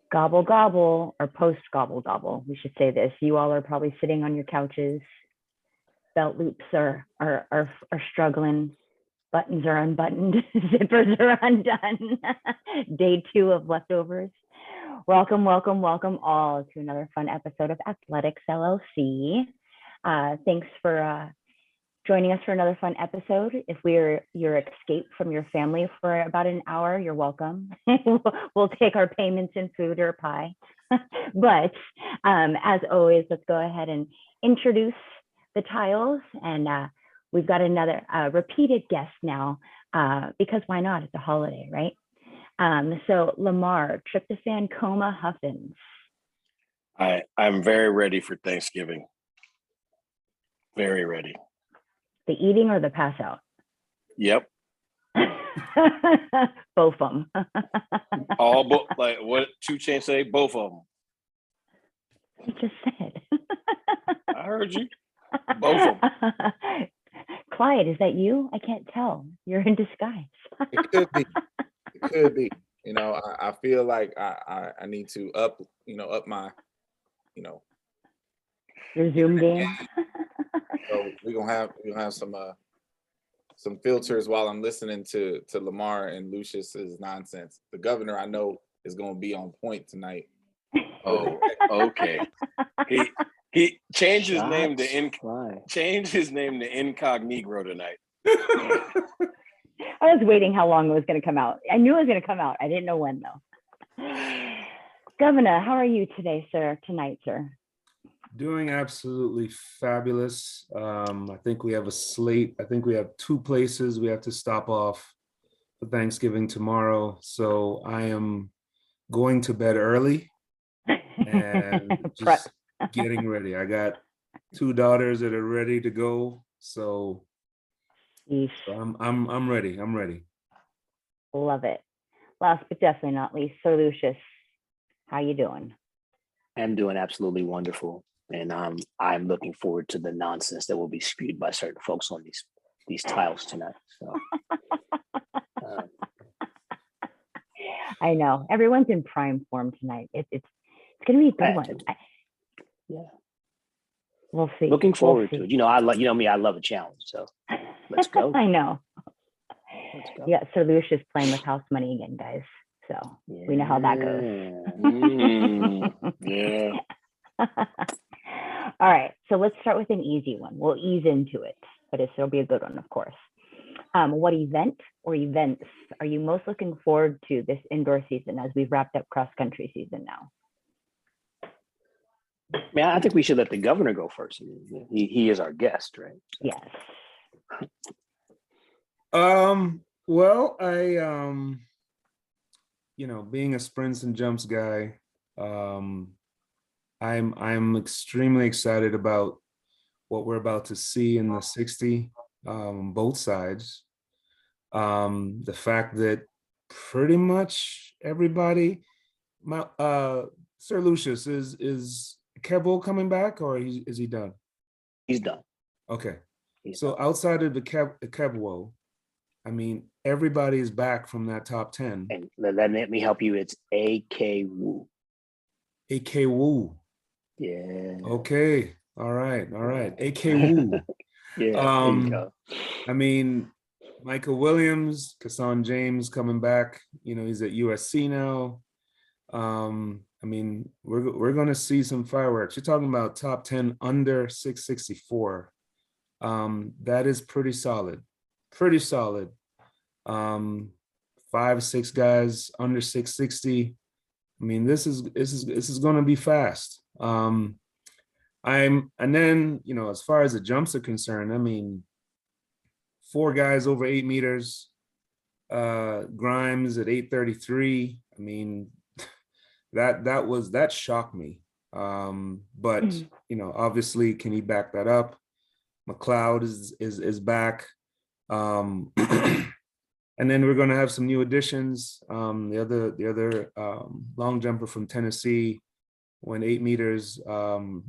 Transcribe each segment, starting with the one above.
Gobble gobble, or post gobble gobble. We should say this. You all are probably sitting on your couches. Belt loops are struggling. Buttons are unbuttoned. Zippers are undone. Day 2 of leftovers. Welcome, welcome, welcome all to another fun episode of Athletics LLC. Thanks for joining us for another fun episode. If we're your escape from your family for about an hour, you're welcome. We'll take our payments in food or pie. But as always, let's go ahead and introduce the tiles. And we've got another repeated guest now, because why not? It's a holiday, right? So Lamar, tryptophan coma Huffins. I'm very ready for Thanksgiving. Very ready. The eating or the pass out? Yep. Both of them. Like what 2 Chainz say? Both of them. You just said. I heard you. Both of them. Clyde, is that you? I can't tell. You're in disguise. It could be. It could be. You know, I feel like I need to up my, Your Zoom game. So we're gonna have some filters while I'm listening to Lamar and Lucius's nonsense. The governor I know is gonna be on point tonight. Oh, okay. He changed his name to Incognito tonight. I was waiting how long it was going to come out. I knew it was going to come out. I didn't know when though. Governor, how are you tonight, sir? Doing absolutely fabulous. I think we have a slate. I think we have 2 places we have to stop off for Thanksgiving tomorrow. So I am going to bed early and just getting ready. I got 2 daughters that are ready to go. So I'm ready. I'm ready. Love it. Last but definitely not least, Sir Lucius, how you doing? I'm doing absolutely wonderful. And I'm looking forward to the nonsense that will be spewed by certain folks on these tiles tonight. So I know everyone's in prime form tonight. It's gonna be a good one. Yeah, we'll see. Looking forward to it. You know, I love a challenge. So let's go. I know. Let's go. Yeah, Sir Lucius playing with house money again, guys. So we know how that goes. Yeah. All right, so let's start with an easy one. We'll ease into it, but it'll be a good one, of course. What event or events are you most looking forward to this indoor season as we've wrapped up cross-country season now? Man, I think we should let the governor go first. He is our guest, right? Yes. Well, I being a sprints and jumps guy, I'm extremely excited about what we're about to see in the 60, both sides. The fact that pretty much everybody, Sir Lucius, is Kevo coming back, or is he done? He's done. Okay. So outside of the Kevo, I mean, everybody is back from that top 10. And let me help you. It's A.K. Wu. A.K. Wu. Yeah. Okay. All right. A.K. Wu. Yeah. There you go. I mean, Michael Williams, Kassan James coming back. He's at USC now. I mean, we're going to see some fireworks. You're talking about top 10 under 664. That is pretty solid. Pretty solid. 5, 6 guys under 660. I mean, this is going to be fast. And then, as far as the jumps are concerned, I mean, 4 guys over 8 meters, Grimes at 833. I mean, that shocked me. But obviously, can he back that up? McLeod is back. And then we're going to have some new additions. The other long jumper from Tennessee went 8 meters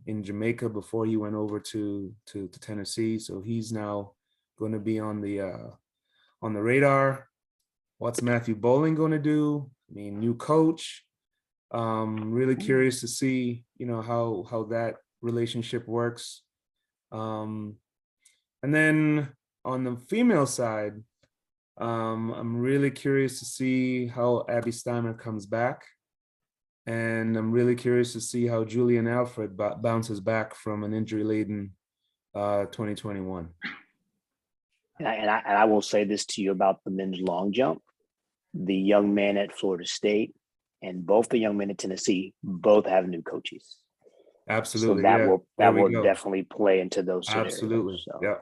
in Jamaica before he went over to Tennessee. So he's now going to be on the radar. What's Matthew Bowling going to do? I mean, new coach. Really curious to see, how that relationship works. And then on the female side, I'm really curious to see how Abby Steimer comes back. And I'm really curious to see how Julian Alfred bounces back from an injury-laden 2021. And I will say this to you about the men's long jump. The young man at Florida State and both the young men at Tennessee both have new coaches. Absolutely. So that will go. definitely play into those scenarios. Absolutely. So, yeah.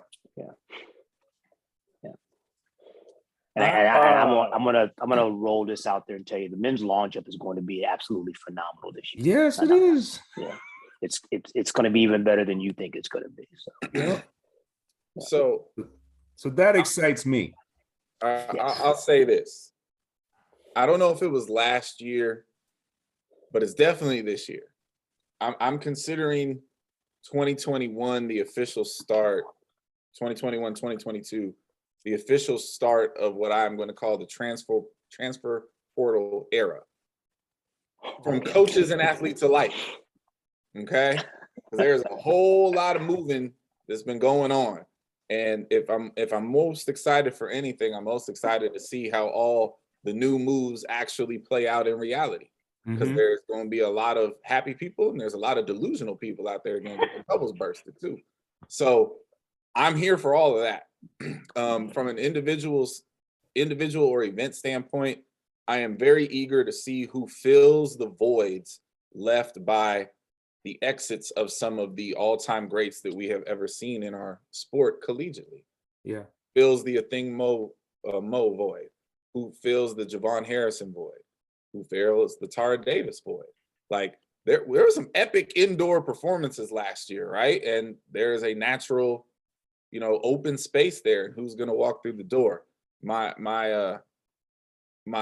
And I'm gonna roll this out there and tell you the men's long jump is going to be absolutely phenomenal this year. Yes, it is. Yeah, it's going to be even better than you think it's going to be. So So that excites me. I'll say this. I don't know if it was last year, but it's definitely this year. I'm considering 2021 the official start, 2021, 2022, the official start of what I'm going to call the transfer portal era. From coaches and athletes alike. Okay? There's a whole lot of moving that's been going on. And if I'm most excited for anything, I'm most excited to see how all the new moves actually play out in reality. Because there's going to be a lot of happy people and there's a lot of delusional people out there going to get their bubbles bursted too. So I'm here for all of that. From an individual or event standpoint, I am very eager to see who fills the voids left by the exits of some of the all-time greats that we have ever seen in our sport collegiately. Yeah. Fills the Athing Mo void, who fills the Javon Harrison void, who fills the Tara Davis void. Like there were some epic indoor performances last year, right? And there's a natural, open space there. And who's going to walk through the door? My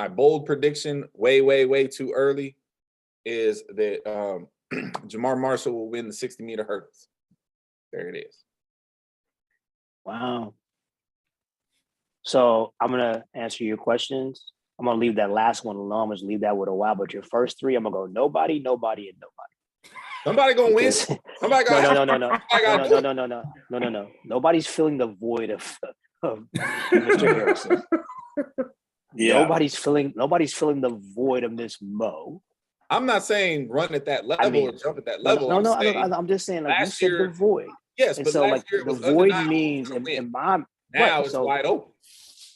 bold prediction, way too early, is that Jamar Marshall will win the 60-meter hurdles. There it is. Wow. So I'm gonna answer your questions. I'm gonna leave that last one alone. I'm gonna leave that with a while. But your first three, I'm gonna go nobody, and nobody. Somebody gonna win. Somebody got No. Nobody's filling the void of Mr. Harrison. Yeah. Nobody's filling the void of Miss Mo. I'm not saying run at that level or jump at that level. I'm just saying like you said the void. Yes, and but so last like year it the was void undeniable means to win. in my Now right, it's wide open.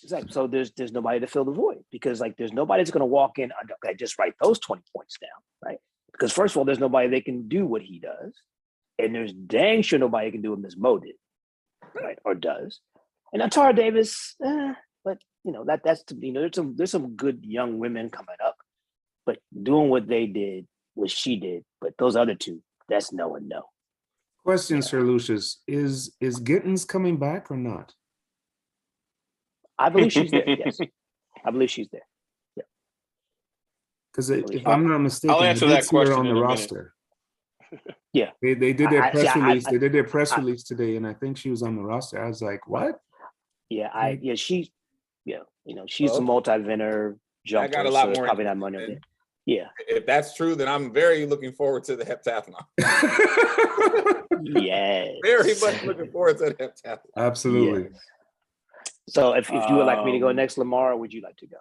Exactly. So there's nobody to fill the void because like there's nobody that's going to walk in. Okay, just write those 20 points down, right? Because first of all, there's nobody that can do what he does, and there's dang sure nobody can do what Ms. Mo did, right? Or does. And now Tara Davis, but that's there's some good young women coming up, but doing what they did, what she did, but those other two, that's no and no. Question, Sir Lucius, is Gittens coming back or not? I believe she's there. Yes, I believe she's there. Yeah. Because if I'm not mistaken, I'll answer that her on question the in a roster. Yeah, they did their press release. They did their press release today, and I think she was on the roster. I was like, what? Yeah, she's a multi-eventer jumper. I got a lot so more. Probably not money. There. Yeah. If that's true, then I'm very looking forward to the heptathlon. Yes. Very much looking forward to the heptathlon. Absolutely. Yes. So if you would like me to go next, Lamar, or would you like to go?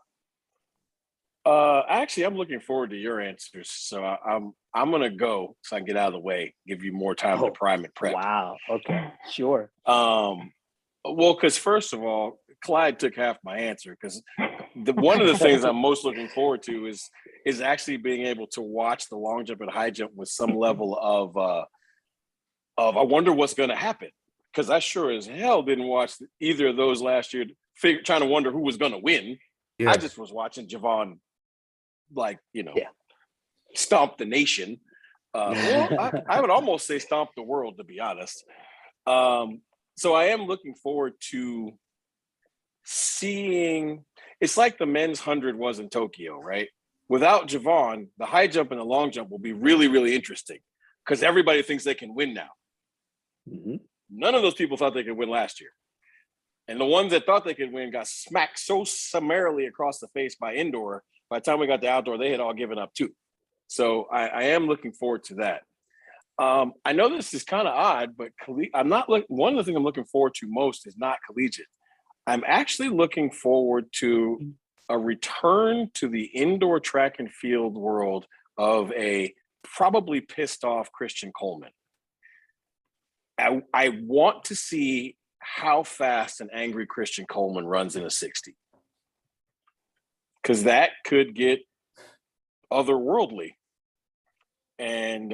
Actually, I'm looking forward to your answers. So I'm gonna go so I can get out of the way, give you more time to prime and prep. Wow. Okay. Sure. Well, because first of all, Clyde took half my answer because one of the things I'm most looking forward to is actually being able to watch the long jump and high jump with some level of I wonder what's going to happen, because I sure as hell didn't watch either of those last year, trying to wonder who was going to win. Yeah. I just was watching Javon, stomp the nation. Well, I would almost say stomp the world, to be honest. So I am looking forward to seeing. It's like the men's 100 was in Tokyo, right? Without Javon, the high jump and the long jump will be really, really interesting because everybody thinks they can win now. Mm-hmm. None of those people thought they could win last year. And the ones that thought they could win got smacked so summarily across the face by indoor. By the time we got to outdoor, they had all given up too. So I am looking forward to that. I know this is kind of odd, but I'm not one of the things I'm looking forward to most is not collegiate. I'm actually looking forward to a return to the indoor track and field world of a probably pissed off Christian Coleman. I want to see how fast an angry Christian Coleman runs in a 60. Because that could get otherworldly. And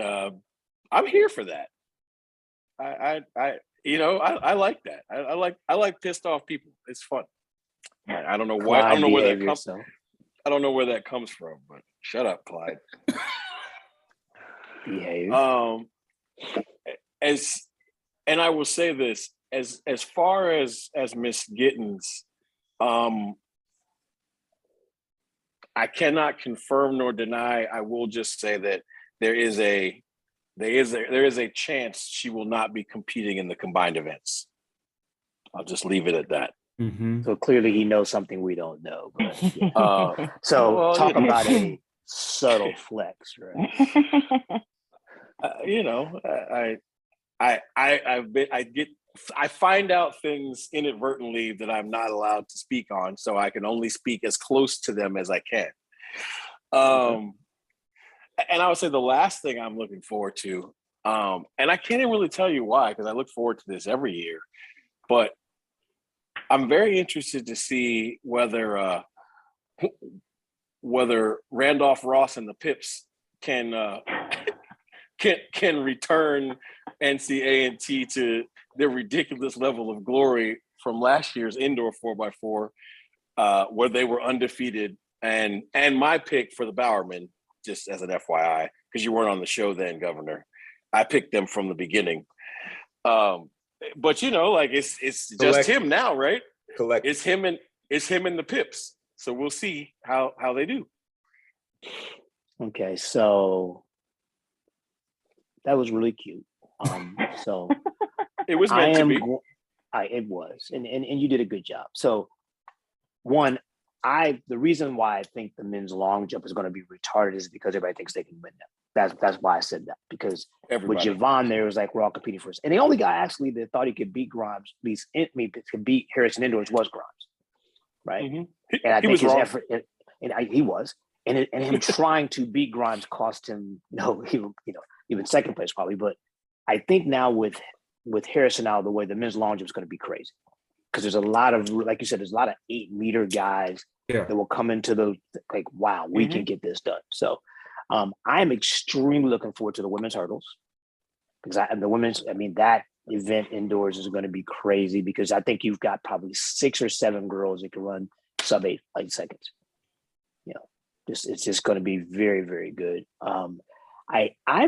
I'm here for that. I like that. I like pissed off people. It's fun. I don't know why. I don't know where that comes. I don't know where that comes from. But shut up, Clyde. Behave. And I will say this as far as Miss Gittens, I cannot confirm nor deny. I will just say that there is a chance she will not be competing in the combined events. I'll just leave it at that. Mm-hmm. So clearly he knows something we don't know. But yeah. So talk about a subtle flex, right? I find out things inadvertently that I'm not allowed to speak on, so I can only speak as close to them as I can. And I would say the last thing I'm looking forward to, and I can't even really tell you why, because I look forward to this every year, but I'm very interested to see whether Randolph Ross and the Pips can return Ncaa to their ridiculous level of glory from last year's indoor 4x4, where they were undefeated. And my pick for the Bowermen, just as an FYI, because you weren't on the show then, Governor, I picked them from the beginning. But it's just him now, right? Collect. It's him and the Pips. So we'll see how they do. Okay, so that was really cute. So it was meant to be. It was, and you did a good job. So one, the reason why I think the men's long jump is going to be retarded is because everybody thinks they can win now. That's why I said that, because Everybody. with Javon there, it was like we're all competing for us. And the only guy actually that thought he could beat Grimes, at least could beat Harrison indoors, was Grimes, right? Mm-hmm. And I think his wrong. effort, he was, and him trying to beat Grimes cost him, even second place probably. But I think now with Harrison out of the way, the men's long jump is going to be crazy, because there's a lot of, like you said, there's a lot of 8-meter guys that will come into the wow, we can get this done. So I'm extremely looking forward to the women's hurdles, because that event indoors is going to be crazy, because I think you've got probably 6 or 7 girls that can run sub 8 seconds. It's just going to be very, very good. I'm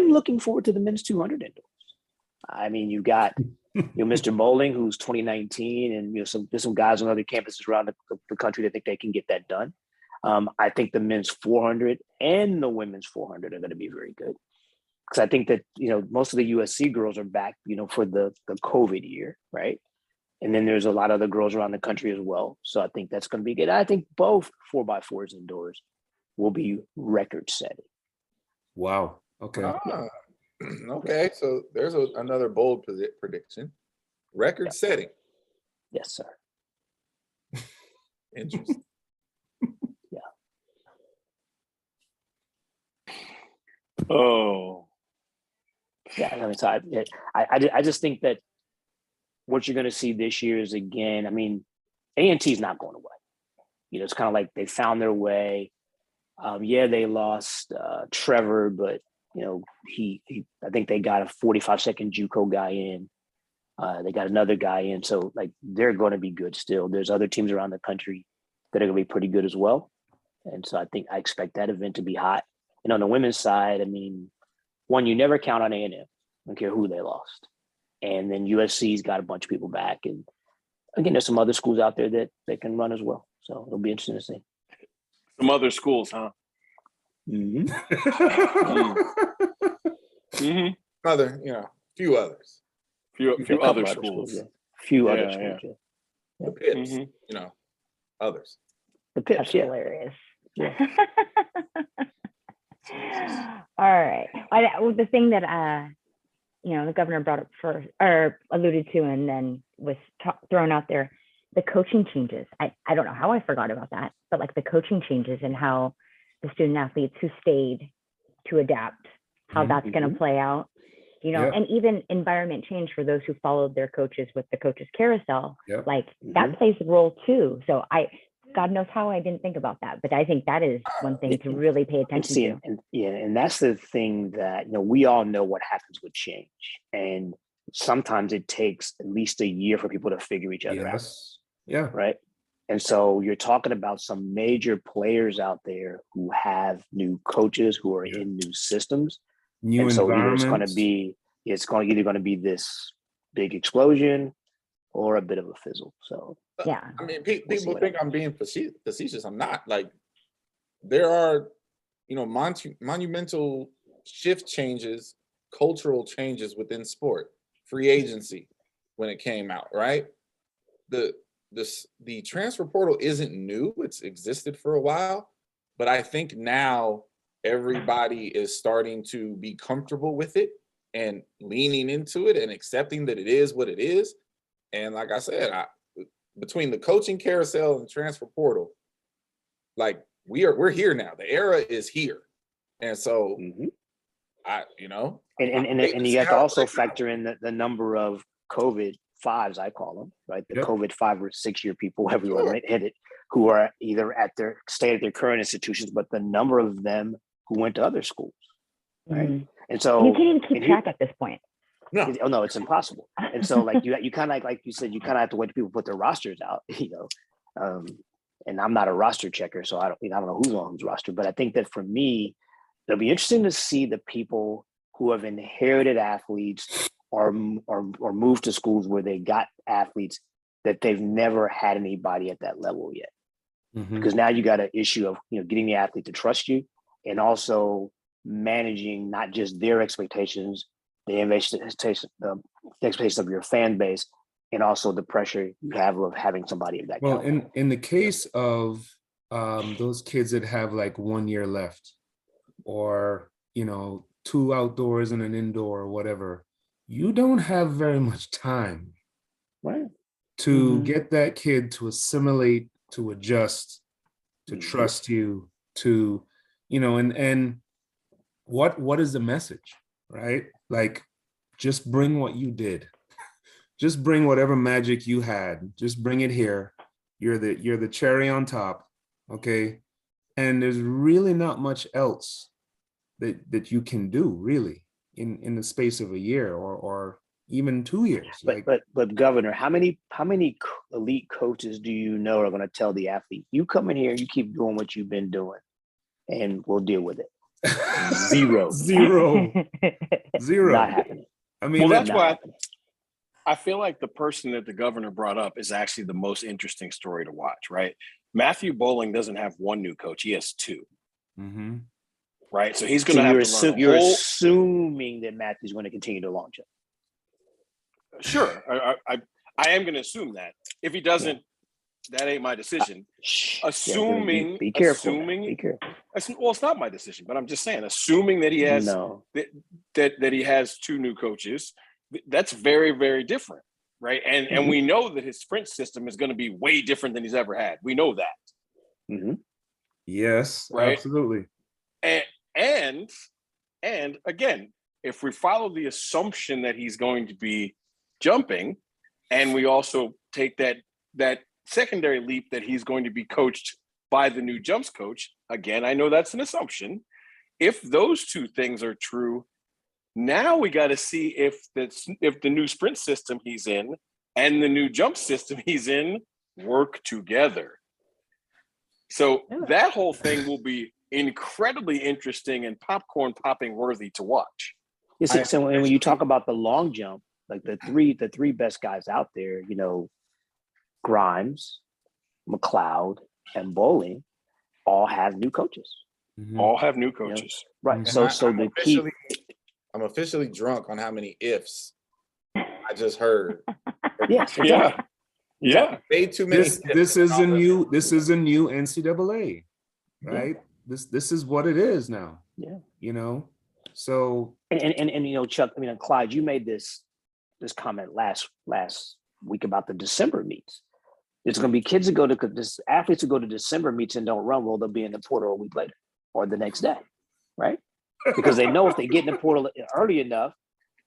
looking forward to the men's 200 indoors. I mean, you got Mr. Bowling, who's 2019, and there's some guys on other campuses around the country that think they can get that done. I think the men's 400 and the women's 400 are going to be very good, because I think that most of the USC girls are back, for the COVID year, right? And then there's a lot of other girls around the country as well. So I think that's going to be good. I think both 4x4s indoors will be record setting. Wow. Okay. Okay, so there's another bold prediction. Record setting. Yes, sir. Interesting. Oh. Yeah, I mean, so I just think that what you're going to see this year is, again, I mean, A&T is not going away. It's kind of like they found their way. They lost Trevor, but I think they got a 45-second JUCO guy in. They got another guy in, so they're going to be good still. There's other teams around the country that are going to be pretty good as well, and so I expect that event to be hot. And on the women's side, I mean, one, you never count on A&M. I don't care who they lost, and then USC's got a bunch of people back, and again, there's some other schools out there that can run as well. So it'll be interesting to see. Some other schools, huh? Mm-hmm. Mm-hmm. Few others. Few other schools. Few other schools. Yeah. The Pips, others. The Pips, That's hilarious. Yeah. All right. The thing that the governor brought up first, or alluded to, and then was thrown out there, the coaching changes. I don't know how I forgot about that, but like the coaching changes and how the student athletes who stayed to adapt, how that's going to play out, and even environment change for those who followed their coaches with the coaches carousel, like that plays a role too. So God knows how I didn't think about that, but I think that is one thing to really pay attention to. And that's the thing that, we all know what happens with change. And sometimes it takes at least a year for people to figure each other out. Yeah. Right. And so you're talking about some major players out there who have new coaches, who are in new systems. New and so environments. It's either going to be this big explosion or a bit of a fizzle. So yeah, I mean, people think I'm being facetious. I'm not. Like, there are, monumental shift changes, cultural changes within sport. Free agency when it came out, right? The transfer portal isn't new. It's existed for a while, but I think now everybody is starting to be comfortable with it and leaning into it and accepting that it is what it is. And like I said, between the coaching carousel and the transfer portal, like we're here now. The era is here, and so and you have to also factor in the number of COVID fives, I call them, right? The COVID 5 or 6 year people, however you want to hit it, who are either stay at their current institutions, but the number of them who went to other schools, right? And so you can't even keep track at this point. No, it's impossible. And so like you kind of like you said, you kind of have to wait till people put their rosters out, and I'm not a roster checker, so I don't know who's on whose roster, but I think that for me, it'll be interesting to see the people who have inherited athletes or moved to schools where they got athletes that they've never had anybody at that level yet. Because now you got an issue of getting the athlete to trust you, and also managing not just their expectations, the expectations of your fan base, and also the pressure you have of having somebody of that. Well, in the case of those kids that have like 1 year left, or 2 outdoors and an indoor or whatever, you don't have very much time to get that kid to assimilate, to adjust, to trust you, to and what is the message, right? Like, just bring what you did. Just bring whatever magic you had. Just bring it here. You're the cherry on top, okay? And there's really not much else that you can do, really, in the space of a year or even 2 years. But Governor, how many elite coaches do you know are going to tell the athlete, you come in here, you keep doing what you've been doing, and we'll deal with it? Zero. Not happening. I mean, that's why I feel like the person that the governor brought up is actually the most interesting story to watch, right? Matthew Bowling doesn't have 1 new coach; he has 2. Right, so he's going to have to learn. You're assuming that Matthew's going to continue to launch it. Sure, I am going to assume that. If he doesn't, that ain't my decision. Assuming, be careful. Be careful. Well, it's not my decision, but I'm just saying, assuming that he has that he has 2 new coaches, that's very, very different, right? And we know that his sprint system is going to be way different than he's ever had. We know that. Yes, right? Absolutely. And again, if we follow the assumption that he's going to be jumping, and we also take that secondary leap that he's going to be coached by the new jumps coach, again, I know that's an assumption. If those 2 things are true, now we got to see if the new sprint system he's in and the new jump system he's in work together. So that whole thing will be incredibly interesting and popcorn popping worthy to watch. Yes, so when you talk about the long jump, like the three best guys out there, Grimes, McLeod, and Bowling, all have new coaches. All have new coaches, right? And I'm officially drunk on how many ifs I just heard. Yeah. Way too many. This is a new NCAA, right? this is what it is now. Yeah. You know, so And you know, Chuck, I mean, Clyde, you made this comment last week about the December meets. There's going to be kids that go to this athletes who go to December meets and don't run well. They'll be in the portal a week later or the next day, right? Because they know if they get in the portal early enough,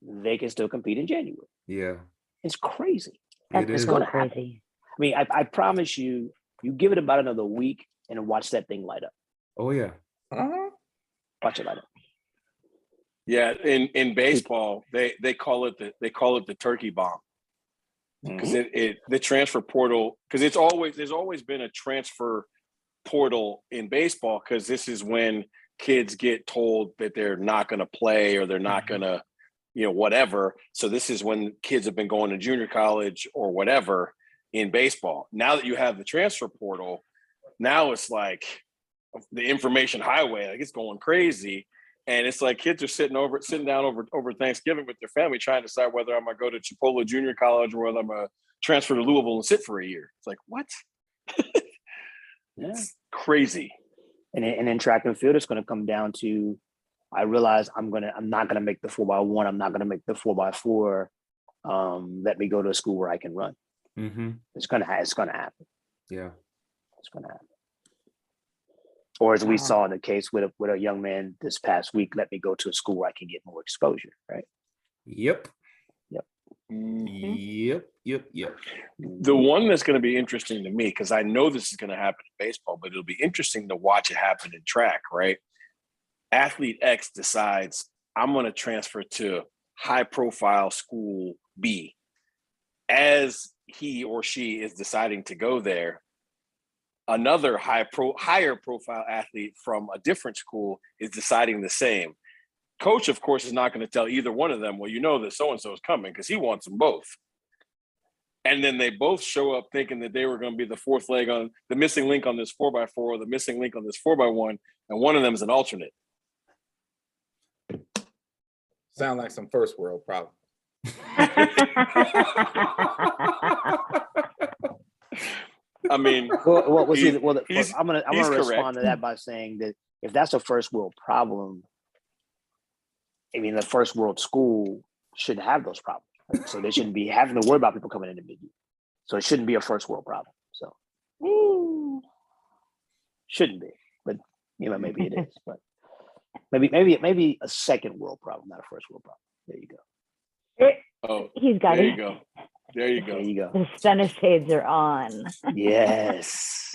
they can still compete in January. yeah, It's crazy. That's is. so gonna happen. crazy. I mean, I promise you, you give it about another week and watch that thing light up. oh yeah, Watch it light up. Yeah, in baseball, they call it the turkey bomb. Because the transfer portal, because there's always been a transfer portal in baseball, because this is when kids get told that they're not going to play or they're not going to, whatever. So this is when kids have been going to junior college or whatever in baseball. Now that you have the transfer portal, now it's like the information highway, like it's going crazy. And it's like kids are sitting down over Thanksgiving with their family trying to decide whether I'm going to go to Chipola Junior College or whether I'm going to transfer to Louisville and sit for a year. It's like, what? Yeah. It's crazy. And in track and field, it's going to come down to, I realize I'm not going to make the 4x1. I'm not going to make the 4x4. Let me go to a school where I can run. mm-hmm. It's going to happen. Yeah, It's going to happen. Or as we Wow. saw in the case with a young man this past week, let me go to a school where I can get more exposure, right? yep, Mm-hmm. yep. The one that's going to be interesting to me, because I know this is going to happen in baseball, but it'll be interesting to watch it happen in track, right? Athlete X decides, I'm going to transfer to high profile school B. As he or she is deciding to go there, another higher profile athlete from a different school is deciding the same. Coach, of course, is not going to tell either one of them, well, you know that so-and-so is coming, because he wants them both. And then they both show up thinking that they were going to be the fourth leg on the missing link on this 4x4 or the missing link on this 4x1, and one of them is an alternate. Sound like some first world problem. I mean, Well, he's I'm gonna correct. respond to that by saying that if that's a first world problem, I mean, the first world school shouldn't have those problems, right? So they shouldn't be having to worry about people coming in mid-year. So it shouldn't be a first world problem. So shouldn't be, but maybe it is. But maybe a second world problem, not a first world problem. There you go. Oh, He's got there it. you go. There you There go. you go. The stunner shades are on. Yes.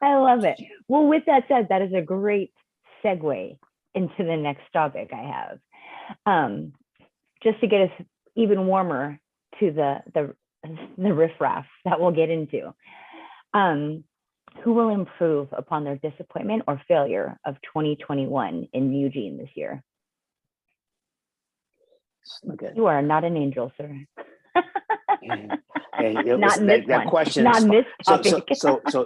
I love it. Well, with that said, that is a great segue into the next topic I have. Just to get us even warmer to the riffraff that we'll get into. Who will improve upon their disappointment or failure of 2021 in Eugene this year? Okay. You are not an angel, sir. Not that question. Not in this topic.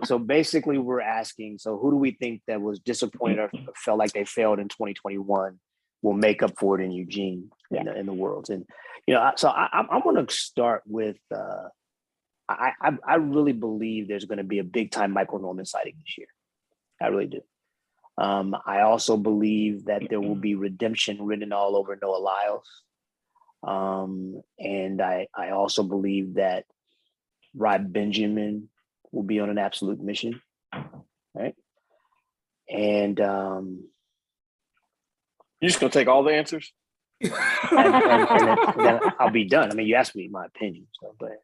So basically, we're asking. So who do we think that was disappointed or felt like they failed in 2021 will make up for it in Eugene in the Worlds? And so I'm going to start with. I really believe there's going to be a big time Michael Norman sighting this year. I really do. I also believe that there will be redemption written all over Noah Lyles. And I also believe that Rod Benjamin will be on an absolute mission, right? And You just gonna take all the answers? then I'll be done. I mean, you asked me my opinion, so but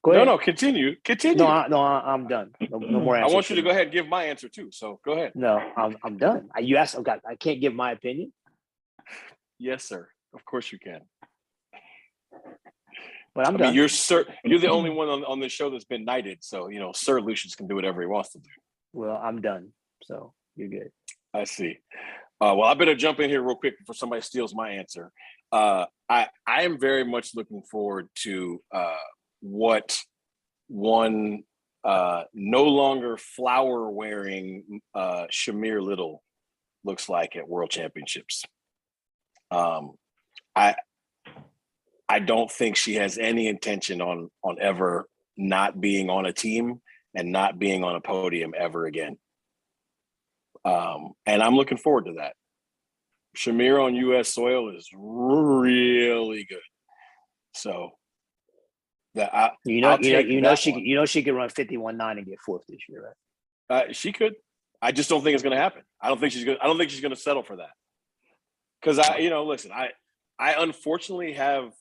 go ahead. No, continue. No, I'm done. No more I answers. want you to go ahead and give my answer too. So go ahead. No, I'm done. You asked. I can't give my opinion. Yes, sir. Of course you can. But I'm I done. mean, you're the only one on this show that's been knighted. So, Sir Lucius can do whatever he wants to do. Well, I'm done. So you're good. I see. Well, I better jump in here real quick before somebody steals my answer. I am very much looking forward to what one no longer flower-wearing Shamir Little looks like at World Championships. I don't think she has any intention on ever not being on a team and not being on a podium ever again. And I'm looking forward to that. Shamir on U.S. soil is really good. So that I'll take that one. she could run 51.9 and get fourth this year, right? She could. I just don't think it's going to happen. I don't think she's going to settle for that. Because listen, I unfortunately have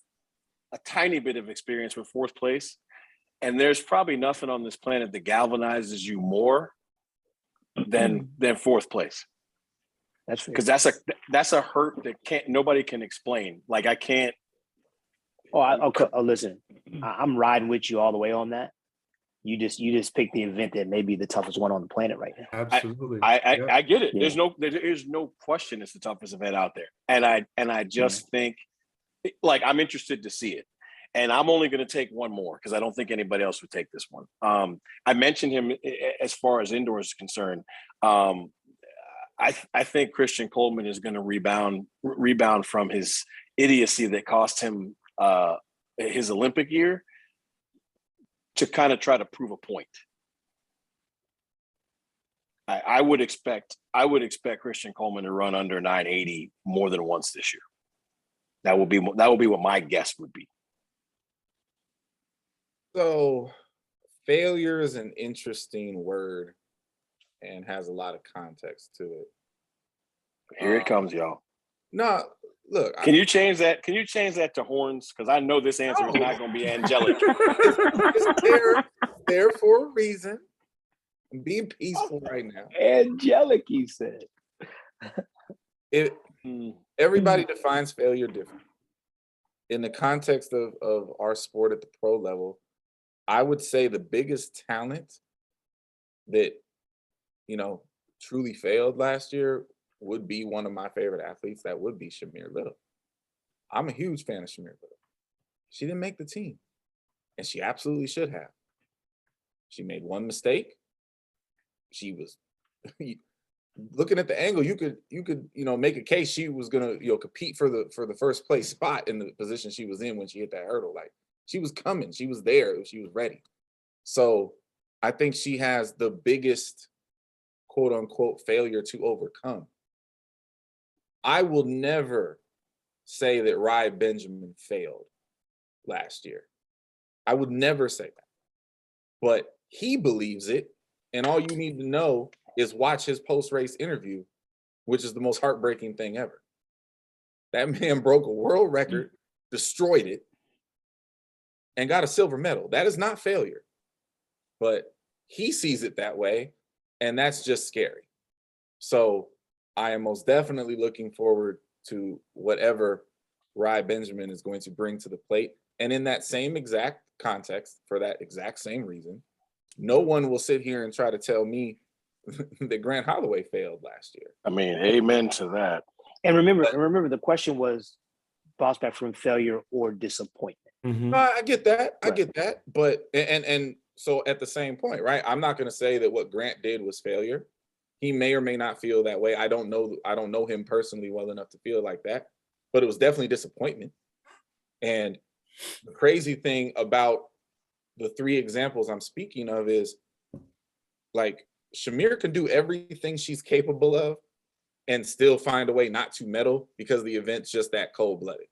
a tiny bit of experience with fourth place, and there's probably nothing on this planet that galvanizes you more than fourth place. That's fair. Because that's a hurt that nobody can explain. Like I can't. Listen, I'm riding with you all the way on that. You just picked the event that may be the toughest one on the planet right now. Absolutely. I get it. Yeah. There's no question it's the toughest event out there. And I just think, like, I'm interested to see it. And I'm only going to take one more because I don't think anybody else would take this one. I mentioned him as far as indoors is concerned. I think Christian Coleman is going to rebound from his idiocy that cost him his Olympic year to kind of try to prove a point. I would expect Christian Coleman to run under 980 more than once this year. That will be what my guess would be. So failure is an interesting word and has a lot of context to it. Here it comes, y'all. No, look. Can you change that? Can you change that to horns? Because I know this answer is not going to be angelic. It's there for a reason. I'm being peaceful right now. Angelic, you said. Everybody defines failure different. In the context of our sport at the pro level, I would say the biggest talent that, truly failed last year would be one of my favorite athletes. That would be Shamir Little. I'm a huge fan of Shamir Little. She didn't make the team, and she absolutely should have. She made one mistake. She was looking at the angle. You could make a case she was gonna compete for the first place spot in the position she was in when she hit that hurdle. Like, she was coming. She was there. She was ready. So I think she has the biggest quote unquote failure to overcome. I will never say that Rai Benjamin failed last year. I would never say that. But he believes it. And all you need to know is watch his post-race interview, which is the most heartbreaking thing ever. That man broke a world record, destroyed it, and got a silver medal. That is not failure. But he sees it that way, and that's just scary. So I am most definitely looking forward to whatever Rai Benjamin is going to bring to the plate. And in that same exact context, for that exact same reason, no one will sit here and try to tell me that Grant Holloway failed last year. I mean, amen to that. And remember, the question was bounce back from failure or disappointment. Mhm. I get that. I Right. get that. But and so at the same point, right? I'm not going to say that what Grant did was failure. He may or may not feel that way. I don't know him personally well enough to feel like that. But it was definitely disappointment. And the crazy thing about the three examples I'm speaking of is, like, Shamir can do everything she's capable of and still find a way not to medal because the event's just that cold-blooded.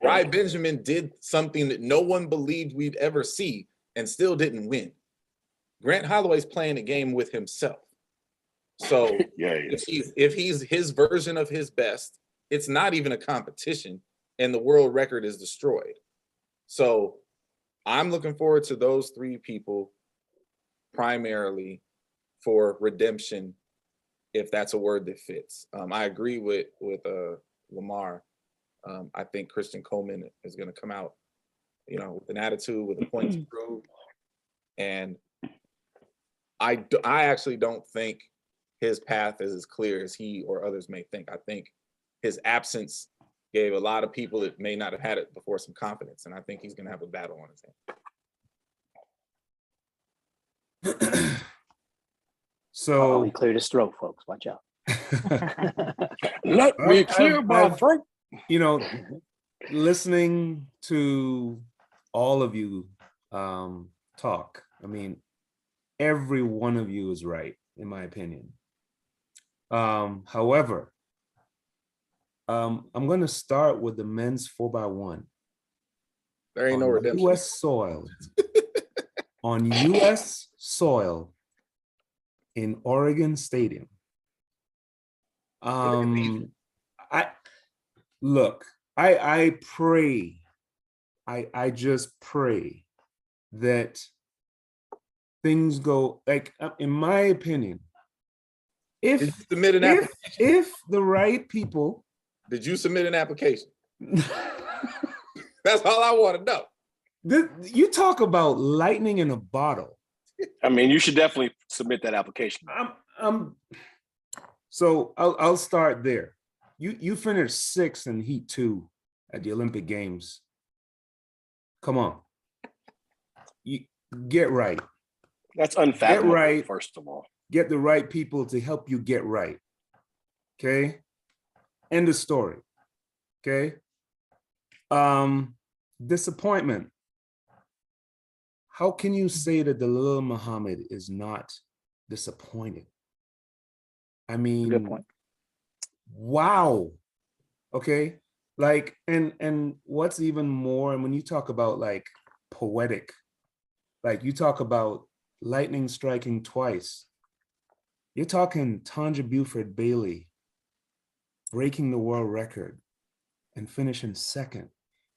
Rai Benjamin did something that no one believed we'd ever see and still didn't win. Grant Holloway's playing a game with himself. So Yeah, if he's his version of his best, it's not even a competition, and the world record is destroyed. So I'm looking forward to those three people primarily for redemption, if that's a word that fits. I agree with Lamar. I think Christian Coleman is going to come out, with an attitude, with a point to prove. And I actually don't think his path is as clear as he or others may think. I think his absence gave a lot of people that may not have had it before some confidence, and I think he's going to have a battle on his hands. So he cleared his throat, folks. Watch out. Let me clear my throat. Listening to all of you talk, I mean, every one of you is right, in my opinion. However, I'm going to start with the men's 4x1 There ain't no on redemption. U.S. soil. On U.S. soil in Oregon Stadium. I pray, I just pray that things go, like, in my opinion, Did you submit an application? if the right people. Did you submit an application? That's all I want to know. You talk about lightning in a bottle. I mean, you should definitely submit that application. So I'll start there. You finished 6th in Heat 2 at the Olympic Games. Come on. You get right. That's unfathomable, Get right. first of all. Get the right people to help you get right. Okay? End of story. Okay? Disappointment. How can you say that the little Muhammad is not disappointed? I mean, Good point. Wow. Okay. Like, and what's even more, and when you talk about like poetic, like you talk about lightning striking twice, you're talking Tanja Buford Bailey breaking the world record and finishing 2nd.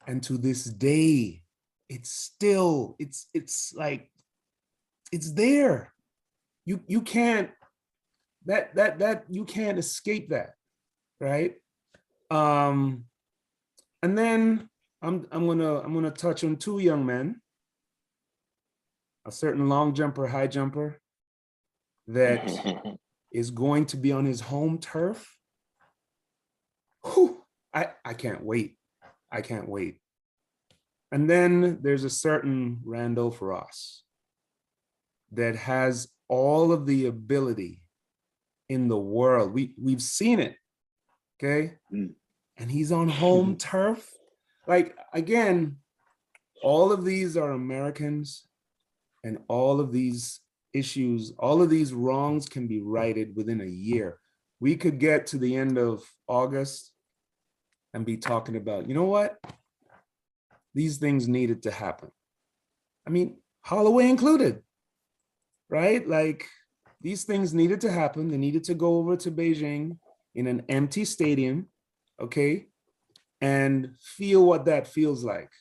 And to this day, it's still, it's like, it's there. You can't, that you can't escape that, right? And then I'm gonna touch on 2 young men, a certain long jumper, high jumper that is going to be on his home turf. Whew, I can't wait. I can't wait. And then there's a certain Randolph Ross that has all of the ability in the world. We've seen it, okay? And he's on home turf. Like, again, all of these are Americans, and all of these issues, all of these wrongs can be righted within a year. We could get to the end of August and be talking about, you know what? These things needed to happen. I mean, Holloway included, right? Like, these things needed to happen. They needed to go over to Beijing in an empty stadium, okay? And feel what that feels like.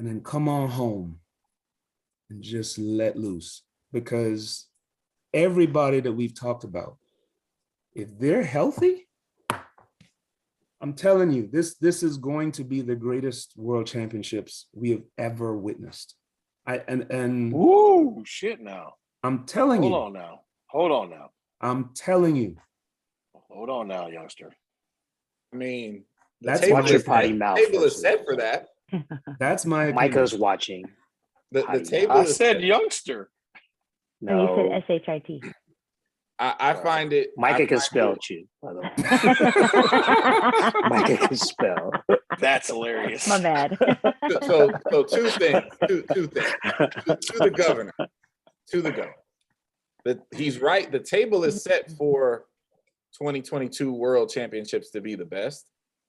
And then come on home and just let loose. Because everybody that we've talked about, if they're healthy, I'm telling you, this is going to be the greatest world championships we have ever witnessed. Woo, shit now. I'm telling you. Hold on now. I'm telling you. Hold on now, youngster. I mean, That's table Watch your is potty set- mouth. table is first. set for that. That's my opinion. Micah's watching. The Potty table I is said set. youngster. No, you No, said SHIT. I find it. Micah I can find spell it- too, by the way. Micah can spell. That's hilarious. My bad. So two things. Two things. To the governor. He's right. The table is set for 2022 World Championships to be the best.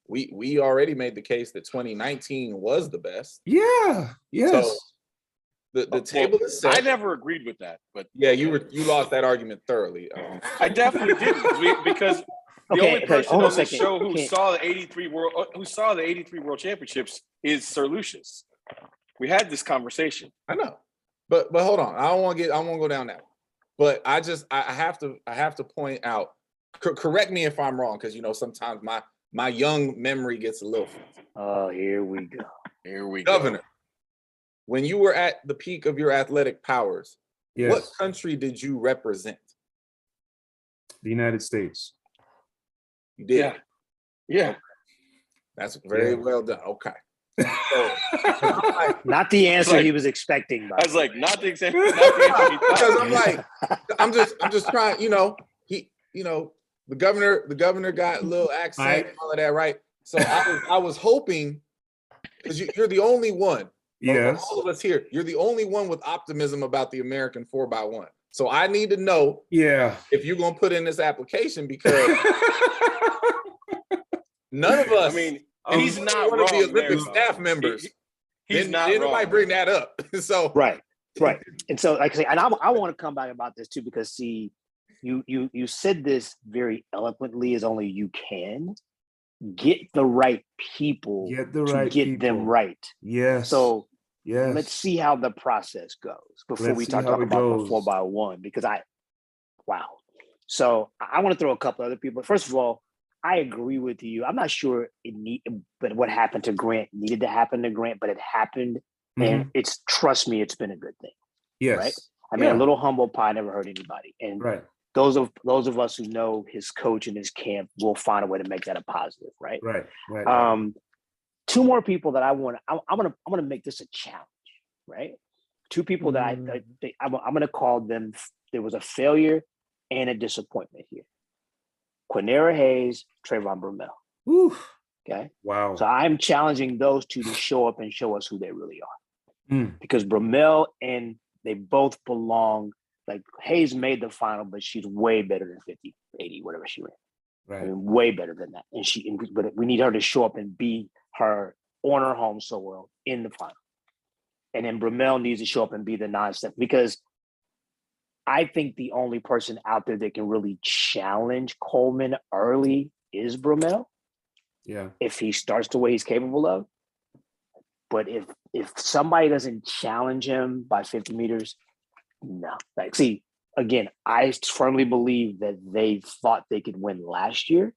We already made the case that 2019 was the best. Yeah, yes. So the table is set. I never agreed with that, but Yeah, you lost that argument thoroughly. I definitely didn't because the Okay, only okay, person hold on on a this second. show who Okay. saw the 83 World Championships is Sir Lucius. We had this conversation. I know, but hold on. I won't go down that. But I have to point out. Correct me if I'm wrong, because sometimes my young memory gets a little. Oh, here we go. Here we Governor, go. when you were at the peak of your athletic powers, Yes. what country did you represent? The United States. You did. Yeah. Yeah. That's very Yeah. well done. Okay. So, Not the answer like- he was expecting. I was like, not the example. Not the answer he because thought. I'm like, I'm just trying. The governor got a little accent and all of that, right? So I was hoping, because you're the only one. Of Yes. all of us here, you're the only one with optimism about the American 4x1. So I need to know Yeah. if you're gonna put in this application because none of us. I mean, and he's not one of the wrong there, Olympic though. staff members. He's Then not nobody wrong. bring that up. So Right. And so, like I say, and I want to come back about this too, because see, you said this very eloquently as only you can. Get the right people Get the to right get people. them right. Yes. So yes. let's see how the process goes before Let's we see talk how it about goes. the 4x1, because wow. So I want to throw a couple other people. First of all, I agree with you. I'm not sure but what happened to Grant needed to happen to Grant, but it happened. And trust me, it's been a good thing. Yes. Right. I mean, a little humble pie never hurt anybody. And right. those of us who know his coach and his camp will find a way to make that a positive. Right. Right. Two more people that I'm gonna make this a challenge. Right. Two people that I'm gonna call them. There was a failure and a disappointment here. Quinera Hayes, Trayvon Brumell. Oof. Okay. Wow. So I'm challenging those two to show up and show us who they really are. Because Brumell and they both belong. Like Hayes made the final, but she's way better than 50, 80, whatever she ran. Right. I mean, way better than that. But we need her to show up and be her on her home soil in the final. And then Brumell needs to show up and be the non-step, because I think the only person out there that can really challenge Coleman early is Brumell. Yeah. If he starts the way he's capable of. But if somebody doesn't challenge him by 50 meters, no. Like, see, again, I firmly believe that they thought they could win last year.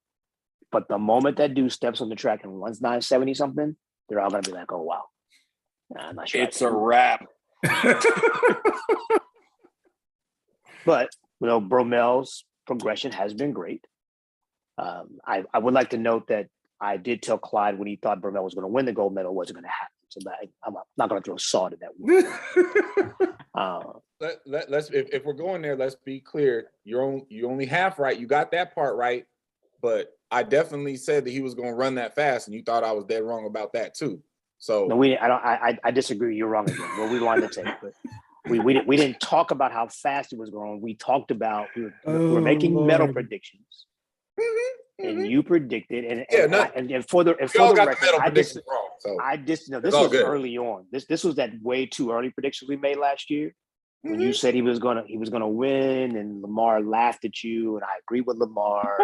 But the moment that dude steps on the track and runs 970 something, they're all gonna be like, oh wow. I'm not sure. It's a wrap. But Brumell's progression has been great. I would like to note that I did tell Clyde when he thought Brumell was going to win the gold medal wasn't going to happen. So that I'm not going to throw salt in that one. Let's if we're going there, let's be clear. You only half right. You got that part right, but I definitely said that he was going to run that fast, and you thought I was dead wrong about that too. So no, I disagree. You're wrong again. We'll rewind the tape, but we didn't talk about how fast he was going. We talked about we were making medal predictions. And you predicted, and for the record, this was early on. This was that way too early predictions we made last year when you said he was gonna win, and Lamar laughed at you, and I agree with Lamar.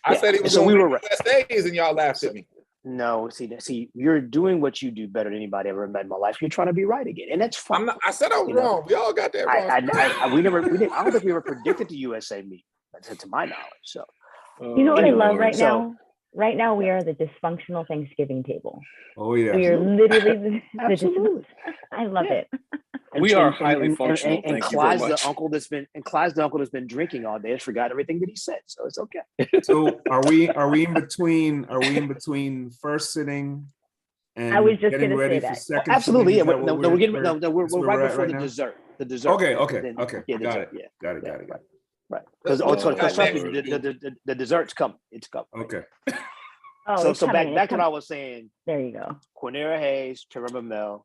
I said he was going to win USA's, and y'all laughed at me. No, see, you're doing what you do better than anybody ever met in my life. You're trying to be right again, and that's fine. I said I was wrong. We all got that wrong. I don't think we ever predicted the USA meet, to my knowledge. So. You know what I love right now? Right now, we are the dysfunctional Thanksgiving table. Oh, yeah. We are literally Absolutely. I love it. We are highly functional. And Clyde's the uncle that's been drinking all day. Has forgot everything that he said, so it's okay. So are we in between first sitting and I was just getting gonna ready say for that. second? Absolutely, yeah. Sitting? We're right before the dessert. The dessert. Okay. Yeah, Got it. Yeah. Got it. Right. Because the dessert's coming. It's coming. Okay. So back to what I was saying. There you go. Quinera Hayes, Trayvon Brumell.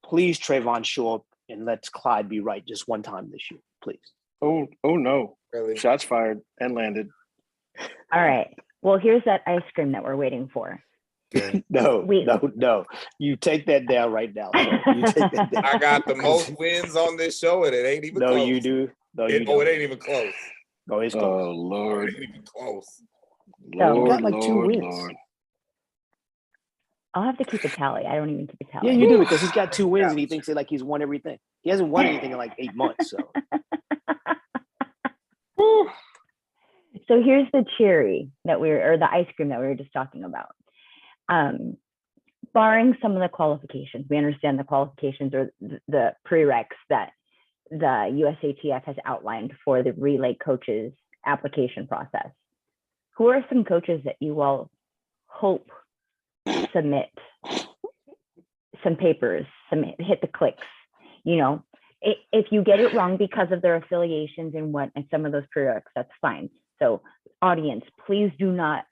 Please, Trayvon, show up and let's Clyde be right just one time this year, please. Oh no. Really? Shots fired and landed. All right. Well, here's that ice cream that we're waiting for. Okay. No. You take that down right now. You take that down. I got the most wins on this show, and it ain't even close. No, you do. No, you it don't. ain't even close. No, it's close. Oh Lord. It ain't even close. You got like 2 wins. Lord. I'll have to keep a tally. I don't even keep a tally. Yeah, you do, because he's got 2 wins and he thinks like he's won everything. He hasn't won anything in like 8 months. So So here's the cherry or the ice cream that we were just talking about. Barring some of the qualifications, we understand the qualifications or the prereqs that the USATF has outlined for the relay coaches application process. Who are some coaches that you all hope submit some papers, hit the clicks? If you get it wrong because of their affiliations and some of those prereqs, that's fine. So audience, please do not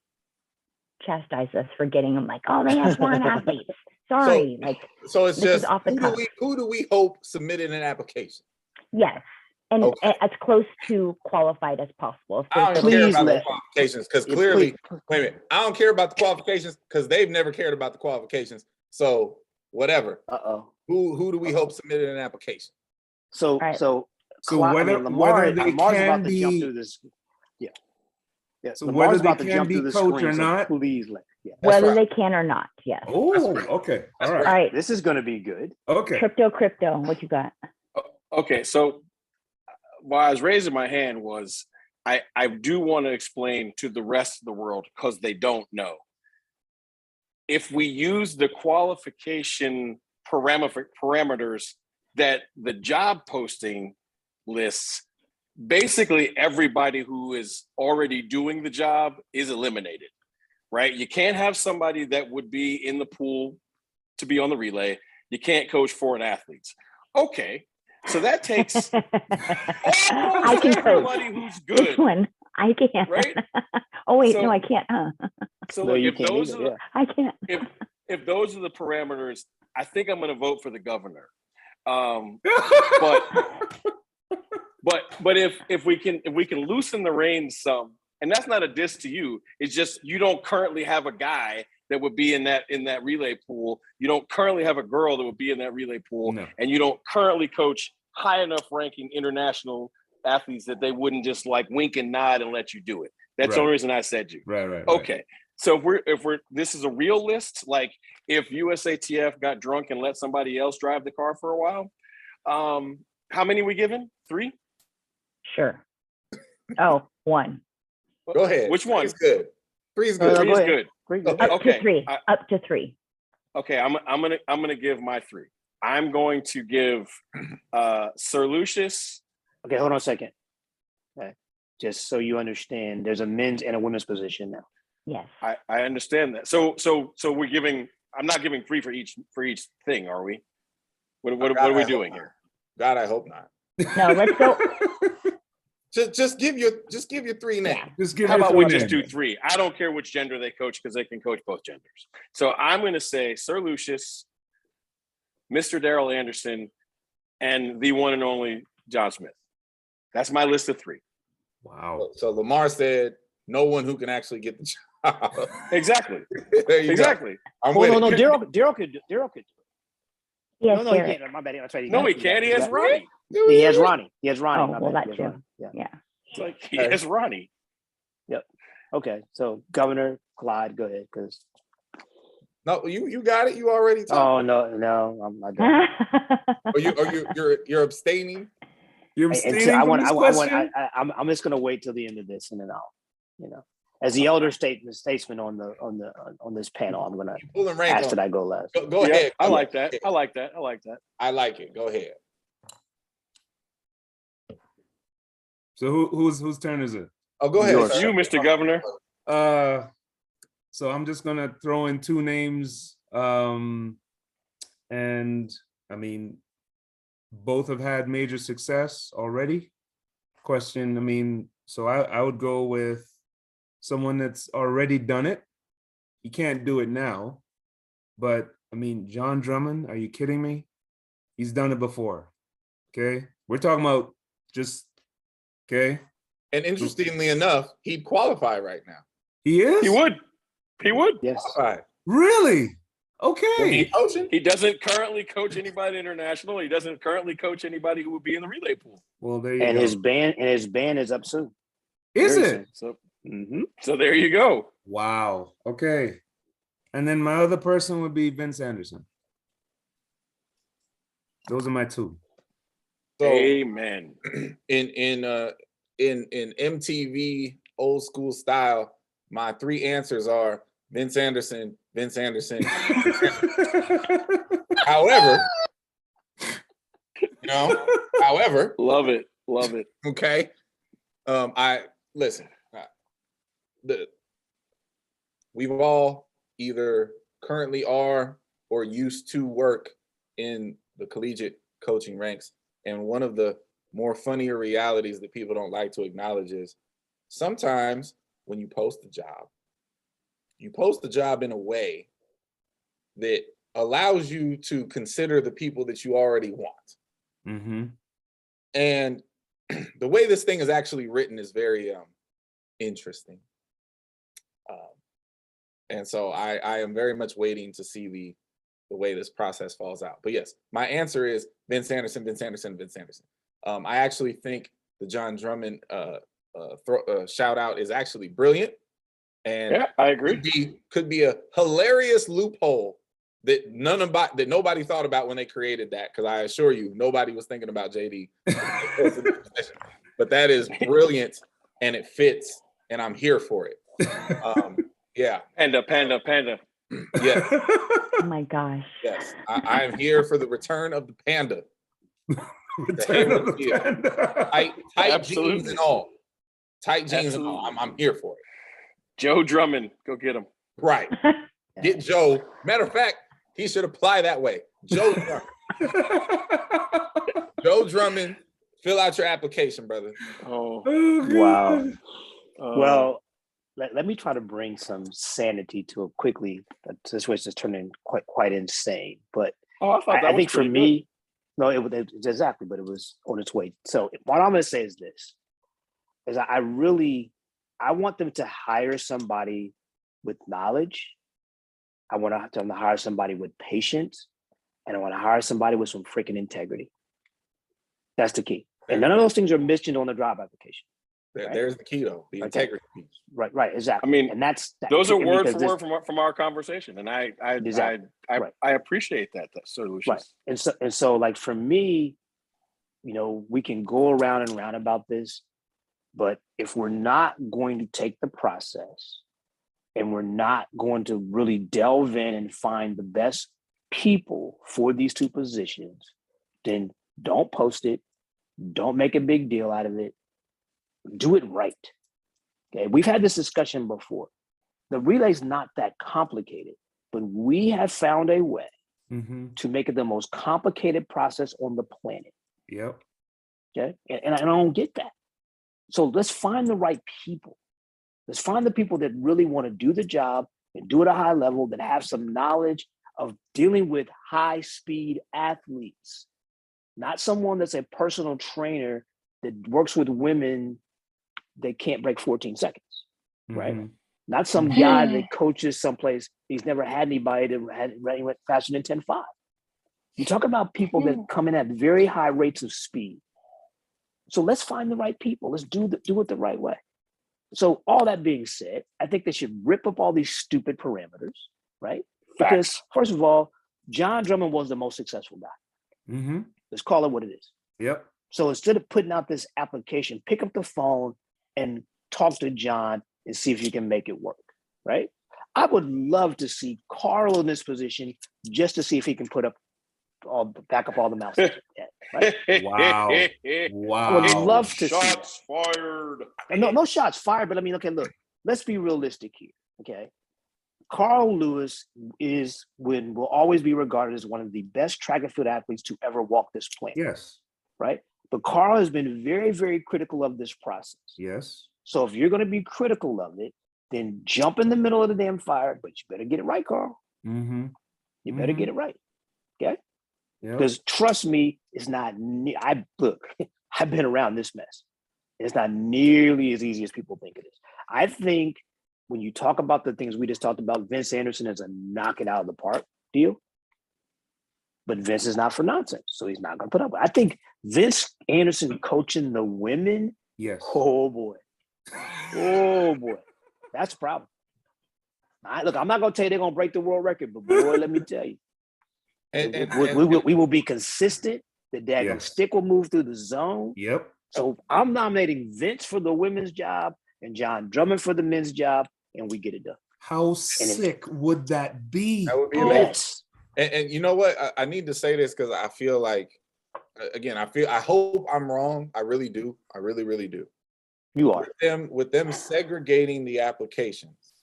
chastise us for getting them like, oh, they have foreign athletes. Sorry. So it's just off the cuff. who do we hope submitted an application? Yes. And Okay. as close to qualified as possible. If I there's don't a- care Please about the let- qualifications because Yeah, clearly, please. wait a minute. I don't care about the qualifications because they've never cared about the qualifications. So whatever. Uh-oh. Who do we hope submitted an application? So, Right. so, So whether Lamar, they Lamar's can about to jump be, through this. Yeah. Yeah. so Lamar's whether they about to can jump be through the coach screen. or So not. please let. Yeah. That's whether right. they can or not, yes. Oh, right. okay, That's all All right, right, This is going to be good. okay. crypto, what you got? Okay, so why I was raising my hand was I do want to explain to the rest of the world because they don't know. If we use the qualification parameters that the job posting lists, basically everybody who is already doing the job is eliminated, right? You can't have somebody that would be in the pool to be on the relay. You can't coach foreign athletes. Okay, so that takes I can coach. everybody who's This good, one, I can't. right? Oh wait, So- no, I can't. Huh? So No, look, you if can't those either, are the, I can't. if those are the parameters, I think I'm going to vote for the governor. But if we can loosen the reins some, and that's not a diss to you, it's just you don't currently have a guy that would be in that relay pool. You don't currently have a girl that would be in that relay pool, No. and you don't currently coach high enough ranking international athletes that they wouldn't just like wink and nod and let you do it. That's the only Right. reason I said you. Right. Okay. So if we're this is a real list, like if USATF got drunk and let somebody else drive the car for a while, how many we given? 3? Sure. Oh, one. Go ahead. Which one? Three's good. Three's No, good. no, 3 go is ahead. good. Great. Go good. ahead. Up Okay, to 3. I- Up to 3. Okay, I'm gonna give my 3. I'm going to give Sir Lucius. Okay, hold on a second. Okay. Just so you understand, there's a men's and a women's position now. Yes. I understand that. So we're giving. I'm not giving 3 for each thing, are we? What are we doing here? God, I hope not. No, let's go. Just give your 3 names. Just give How me about three we just names. do 3? I don't care which gender they coach because they can coach both genders. So I'm going to say Sir Lucius, Mr. Darrell Anderson, and the one and only John Smith. That's my list of 3. Wow. So Lamar said no one who can actually get the job. Exactly. There you Exactly. go. I'm Oh, with no, it. no, Daryl could do it. Yes, No, he Derek. can't. My bad. That's right. No, he can't. He has Ronnie. He has Ronnie. He has Ronnie. Oh, my well, bad. that He has too. Ronnie. Yeah. Yeah. It's like he has Ronnie. Okay. So Governor Clyde, go ahead. Because No, you got it. You already talked. no, I'm done. You're abstaining. You're And abstaining so from this question? I'm just gonna wait till the end of this, and then I'll, as the elder statesman on this panel, I'm gonna You pulling rank ask on. that I go last. Go Yeah, ahead. I like that. I like that. I like that. I like it. Go ahead. So whose turn is it? Oh, go ahead. Yours. sir. You, Mr. Governor. So I'm just gonna throw in 2 names. And I mean, both have had major success already. Question, I mean, so I would go with someone that's already done it. He can't do it now, but I mean, John Drummond, are you kidding me? He's done it before. Okay. We're talking about just, okay. And interestingly enough, he'd qualify right now. He is? He would. He would. Yes. Qualify. Really? Will Okay. he coaching? He doesn't currently coach anybody international. He doesn't currently coach anybody who would be in the relay pool. Well, there you And go. his ban is up soon. Is Very it? soon. So, so there you go. Wow. Okay. And then my other person would be Vince Anderson. Those are my 2. So Amen. in MTV old school style, my 3 answers are Vince Anderson, Vince Anderson. However, however, Love it. Love it. okay. I listen. We've all either currently are or used to work in the collegiate coaching ranks, and one of the more funnier realities that people don't like to acknowledge is sometimes when you post the job in a way that allows you to consider the people that you already want. Mm-hmm. And the way this thing is actually written is very interesting. And so I am very much waiting to see the way this process falls out. But yes, my answer is Vince Anderson, Vince Anderson, Vince Anderson. I actually think the John Drummond shout out is actually brilliant. And Yeah, I agree. Could be a hilarious loophole that nobody thought about when they created that. Because I assure you, nobody was thinking about JD. But that is brilliant, and it fits, and I'm here for it. Yeah. Panda. Yes. Oh my gosh. Yes. I am here for the return of the panda. Return of the panda. Tight jeans and all. Tight jeans and all. I'm here for it. Joe Drummond, go get him. Right. Get Joe. Matter of fact, he should apply that way. Joe Drummond. Joe Drummond, fill out your application, brother. Oh, Wow. Well, let me try to bring some sanity to it quickly. The situation is turning quite insane. But I think for me, no, it was exactly, but it was on its way. So what I'm going to say is this: is I want them to hire somebody with knowledge. I want them to hire somebody with patience, and I want to hire somebody with some freaking integrity. That's the key. And none of those things are mentioned on the job application. Right? There's the key, though, the integrity piece. Right, exactly. I mean, and those are word for word from our conversation, and I appreciate that solution. Right, and so like for me, we can go around and round about this, but if we're not going to take the process, and we're not going to really delve in and find the best people for these two positions, then don't post it, don't make a big deal out of it. Do it right. Okay, we've had this discussion before. The relay's not that complicated, but we have found a way to make it the most complicated process on the planet. Yep. Okay, and I don't get that. So let's find the right people. Let's find the people that really want to do the job and do it at a high level, that have some knowledge of dealing with high-speed athletes, not someone that's a personal trainer that works with women that can't break 14 seconds, right? Not some guy that coaches someplace, he's never had anybody that went faster than 10.5. You talk about people that come in at very high rates of speed. So let's find the right people. Let's do it the right way. So all that being said, I think they should rip up all these stupid parameters, right? Because first of all, John Drummond was the most successful guy. Let's call it what it is. Yep. So instead of putting out this application, pick up the phone and talk to John and see if you can make it work, right? I would love to see Carl in this position just to see if he can back up all the mouse. Right? Wow. I would love to see shots fired. No shots fired, but I mean, okay, look, let's be realistic here, okay? Carl Lewis will always be regarded as one of the best track and field athletes to ever walk this planet. Yes. Right? But Carl has been very, very critical of this process. Yes. So if you're going to be critical of it, then jump in the middle of the damn fire, but you better get it right, Carl. You better get it right. Okay? Because trust me, it's not, I've been around this mess. It's not nearly as easy as people think it is. I think when you talk about the things we just talked about, Vince Anderson is a knock it out of the park deal. But Vince is not for nonsense, so he's not going to put up with it. I think Vince Anderson coaching the women, oh boy, that's a problem. Look, I'm not going to tell you they're going to break the world record, but boy, let me tell you, we will be consistent. The daggone stick will move through the zone. Yep. So I'm nominating Vince for the women's job and John Drummond for the men's job, and we get it done. How sick would that be? That would be amazing. And you know what? I need to say this because I feel like, again, I hope I'm wrong. I really do. I really, really do. You are. With them segregating the applications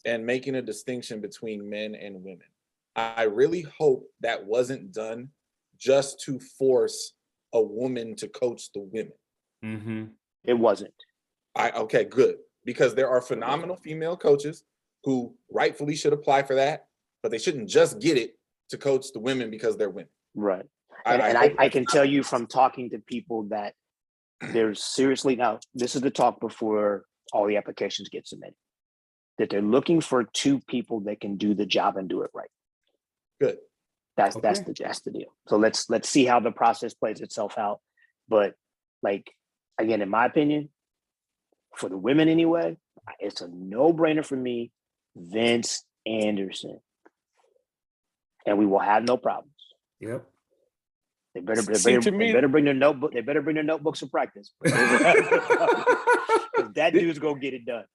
and making a distinction between men and women, I really hope that wasn't done just to force a woman to coach the women. It wasn't. Okay, good. Because there are phenomenal female coaches who rightfully should apply for that, but they shouldn't just get it to coach the women because they're women. Right. And I can tell you from talking to people that There's seriously, now this is the talk before all the applications get submitted, that they're looking for 2 people that can do the job and do it right. Good. That's Okay. the deal. So let's see how the process plays itself out. But like, again, in my opinion, for the women anyway, it's a no-brainer for me, Vince Anderson. And we will have no problems. Yep. They better to me- they better bring their notebook. They better bring their notebooks of practice. 'Cause that dude's gonna get it done.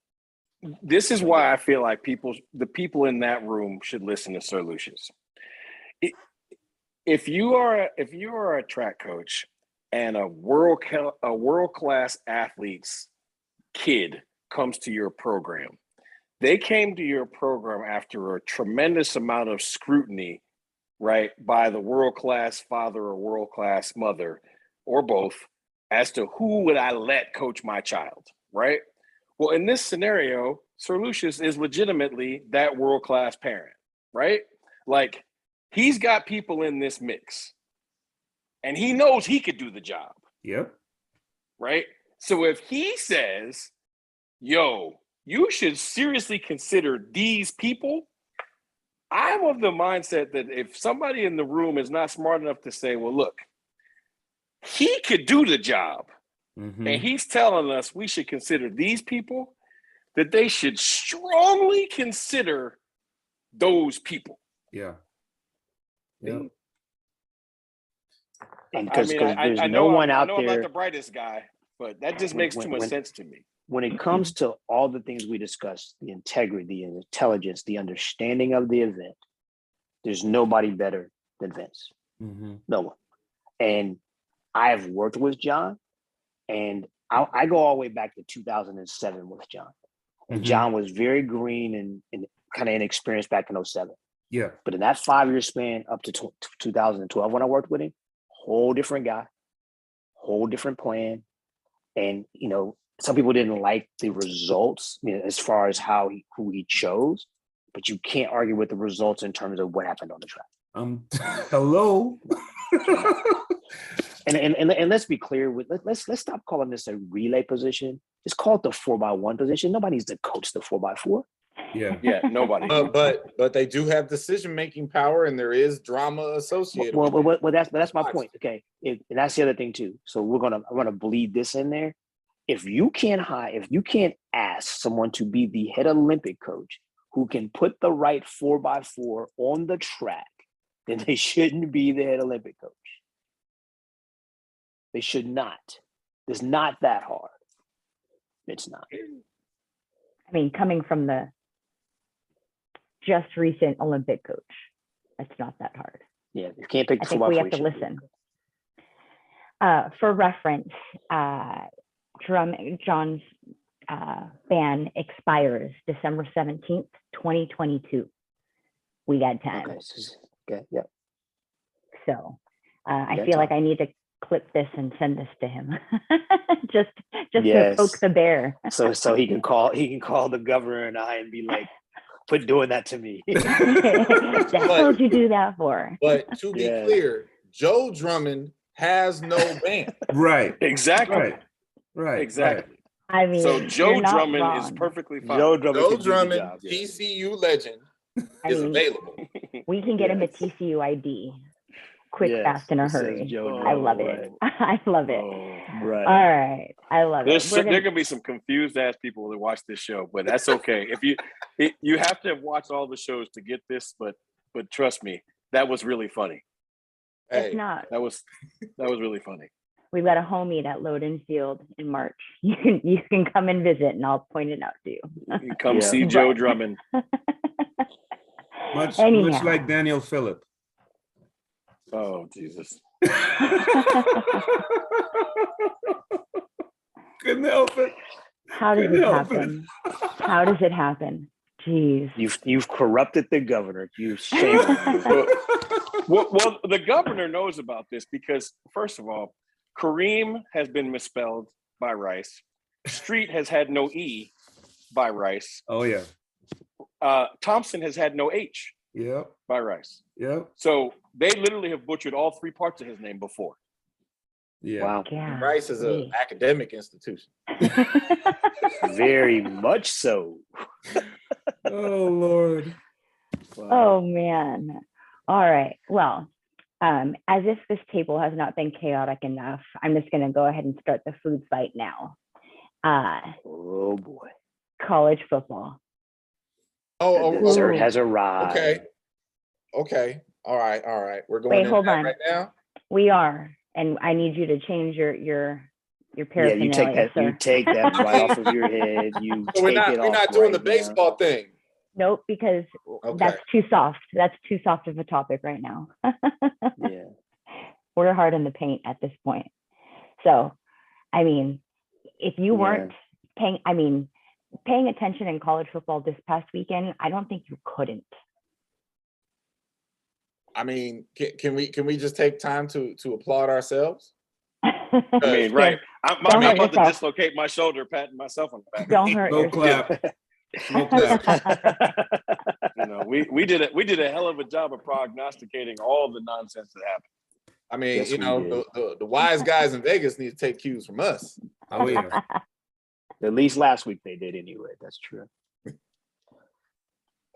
This is why I feel like the people in that room should listen to Sir Lucius. If you are a track coach and a world-class athlete's kid comes to your program, they came to your program after a tremendous amount of scrutiny, right, by the world-class father or world-class mother, or both, as to who would I let coach my child, right? Well, in this scenario, Sir Lucius is legitimately that world-class parent, right? Like, he's got people in this mix, and he knows he could do the job, Yep. right? So if he says, yo, you should seriously consider these people, I'm of the mindset that if somebody in the room is not smart enough to say, well, look, he could do the job, Mhm. and he's telling us we should consider these people, that they should strongly consider those people. Yeah. Yeah. And I mean, there's I no know one out I'm not there. the brightest guy, but that just When- makes when- too much when- sense to me. When it comes to all the things we discussed, the integrity, the intelligence, the understanding of the event, there's nobody better than Vince. Mhm. No one. And I have worked with John, and I go all the way back to 2007 with John. And Mhm. John was very green and kind of inexperienced back in 07. Yeah. But in that 5-year span up to 2012, when I worked with him, whole different guy, whole different plan. And, you know, some people didn't like the results, you know, as far as who he chose, but you can't argue with the results in terms of what happened on the track. Hello. And let's be clear, let's stop calling this a relay position. It's called the 4x1 position. Nobody needs to coach the 4x4. Yeah. Yeah, nobody. But they do have decision-making power, and there is drama associated with it. Well, that's my point. Okay, and that's the other thing too. So I'm gonna bleed this in there. If you can't ask someone to be the head Olympic coach who can put the right 4x4 on the track, then they shouldn't be the head Olympic coach. They should not. It's not that hard. It's not. I mean, coming from the just recent Olympic coach, it's not that hard. Yeah, you can't pick I the think 4x4. we have to listen. For reference, John's ban expires December 17th, 2022. We got time. Okay, yeah. So We I got feel like time. I need to clip this and send this to him. just to Yes. poke the bear. So he can call the governor and I and be like, quit doing that to me. The hell did you do that for? But to be Yeah. clear, Joe Drummond has no ban. Right. Exactly. Right. Exactly. I mean, So you're Joe not Drummond is wrong. perfectly fine. Joe Drummond Joe can do the Drummond, job, yeah. TCU legend, I is mean, available. we can get him a Yes. TCU ID quick, Yes, fast, in a it says hurry. Joe I love Drummond, it. I love it. Oh. Right. All right. I love it. There are gonna be some confused ass people that watch this show, but that's okay. You have to watch all the shows to get this, but trust me, that was really funny. If Hey, not, That was really funny. we've got a homie at Loden Field in March. You can come and visit, and I'll point it out to you. You come Yeah. see Joe But- Drummond. Much Anyhow. like Daniel Phillip. Oh Jesus! Couldn't help it. How does Couldn't it help it. happen? How does it happen? Jeez. You've corrupted the governor. You shame on you. Well, the governor knows about this because, first of all, Kareem has been misspelled by Rice. Street has had no E by Rice. Oh yeah. Thompson has had no H Yep. by Rice. Yep. So they literally have butchered all three parts of his name before. Yeah. Wow. Yeah. Rice is an academic institution. Very much so. Oh Lord. Wow. Oh man. All right. Well, as if this table has not been chaotic enough, I'm just going to go ahead and start the food fight now. Oh boy. College football. The dessert has arrived. Okay. All right. We're going Wait, in hold that on. right now. We are, and I need you to change your Yeah, paraphernalia, you take that. sir. You take that right off of your head. You So we're take it not off doing the right baseball thing. Nope, because Okay. that's too soft. That's too soft of a topic right now. now. Yeah. We're hard in the paint at this point. So, I mean, if you weren't paying attention in college football this past weekend, I don't think you couldn't. I mean, can we just take time to applaud ourselves? I mean, right. I'm Don't hurt about to yourself. dislocate my shoulder, patting myself on the back. Don't hurt No yourself. clap. No clap. You know, we did a hell of a job of prognosticating all the nonsense that happened. I mean, Yes, we did. the wise guys in Vegas need to take cues from us. Oh yeah. At least last week they did anyway. That's true.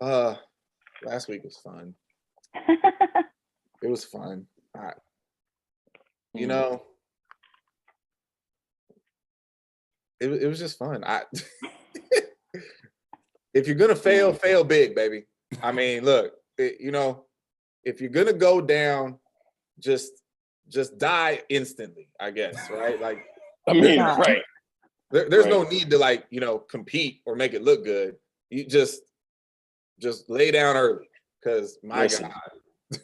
Last week was fun. It was fun. You know, it was just fun. If you're gonna fail big, baby. I mean, look, if you're gonna go down, just die instantly, I guess, right? Like, I mean, Yeah. right. there's no need to compete or make it look good. You just lay down early, because my Listen. God.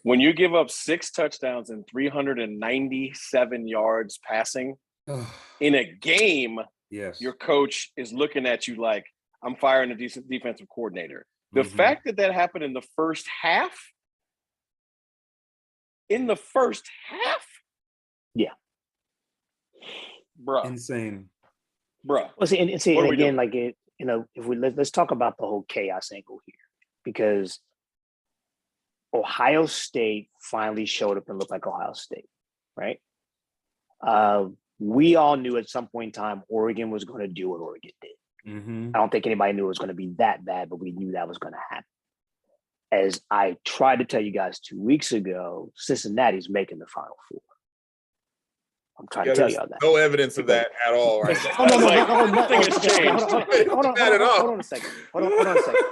When you give up 6 touchdowns and 397 yards passing in a game, Yes. your coach is looking at you like, I'm firing a decent defensive coordinator. The Mhm. fact that happened in the first half, Yeah. bruh. Insane. Well, see, and What are we again, doing? like if let's talk about the whole chaos angle here, because Ohio State finally showed up and looked like Ohio State, right? We all knew at some point in time Oregon was going to do what Oregon did. Mm-hmm. I don't think anybody knew it was going to be that bad, but we knew that was going to happen. As I tried to tell you guys 2 weeks ago, Cincinnati's making the Final Four. I'm trying to tell y'all that. No evidence of that at all, right? Oh, no, Nothing has changed. Hold on a second. Hold on a second.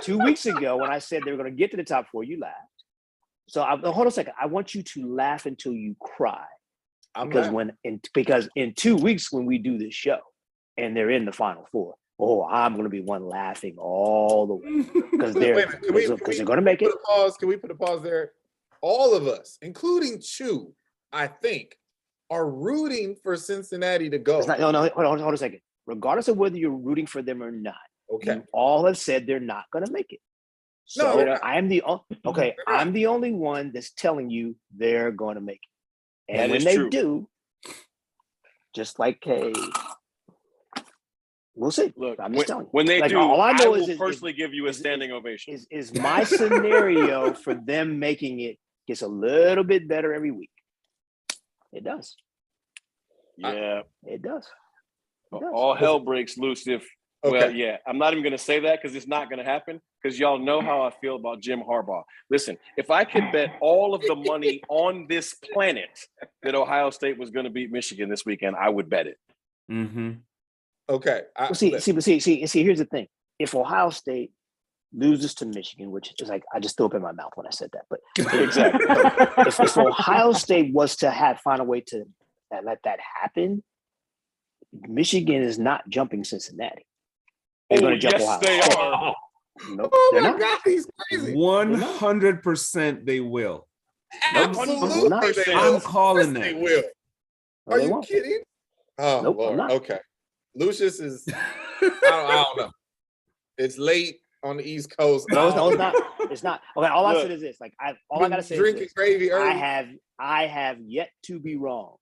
2 weeks ago, when I said they were going to get to the top 4, you laughed. So hold on a second. I want you to laugh until you cry. Because in 2 weeks when we do this show and they're in the Final Four, I'm going to be one laughing all the way because they're going to make it. Can we put a pause there? All of us, including Chu, I think, are rooting for Cincinnati to go. Hold on a second. Regardless of whether you're rooting for them or not, okay, you all have said they're not going to make it. So No, I'm the only one that's telling you they're going to make it. And That when is they true. do, just like we'll see. Look, I'm just telling you. when they Like, do, all I I know will is personally give you a standing ovation. Is my scenario for them making it gets a little bit better every week. It does. Yeah. It does. All hell breaks loose if, I'm not even going to say that because it's not going to happen because y'all know how I feel about Jim Harbaugh. Listen, if I could bet all of the money on this planet that Ohio State was going to beat Michigan this weekend, I would bet it. Mm-hmm. Okay. See, here's the thing. If Ohio State loses to Michigan, which is like, I just threw up in my mouth when I said that, but Exactly. if Ohio State was to find a way to let that happen, Michigan is not jumping Cincinnati. They're going to jump Ohio State. They are. Nope, Oh they're my not. God, he's crazy. 100% they will. Absolutely, they I'm will. calling They that. will. No, Are they you won't. kidding? Oh, Nope, I'm Lord. not. Okay. Lucius is, I don't know. It's late on the East Coast. No, it's not. It's not. Okay, all I said is this. Like, I gotta say is drinking this. gravy early. I have yet to be wrong.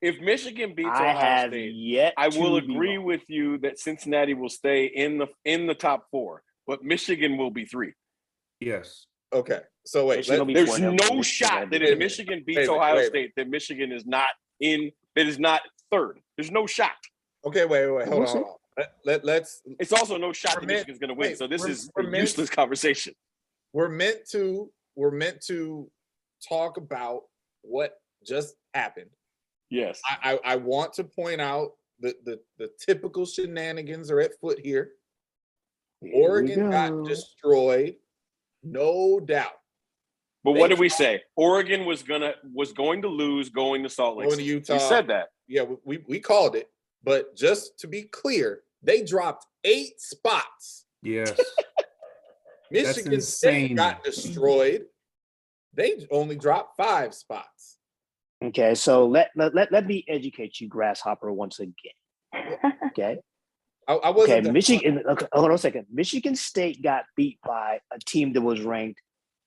If Michigan beats I Ohio have State, yet I will to be agree wrong. with you that Cincinnati will stay in the top 4, but Michigan will be 3. Yes. Okay. So wait. Michigan will be There's 4, no Michigan shot will be that if 3. Michigan beats Wait a minute, Ohio wait a State, that Michigan is not third. There's no shot. Okay, wait, hold on. Let's. It's also no shot that meant- Michigan's going to win. wait, So this is we're a meant- useless conversation. We're meant to talk about what just happened. Yes. I want to point out the typical shenanigans are at foot here. Oregon got destroyed, no doubt. But what did we say? Oregon was going to lose going to Salt Lake Going to City. Utah. We said that. Yeah, we called it. But just to be clear, they dropped 8 spots. Yes. Michigan insane. State got destroyed. They only dropped 5 spots. Okay, so let me educate you, Grasshopper, once again. Okay. I wasn't. Okay, Michigan. Okay, hold on a second. Michigan State got beat by a team that was ranked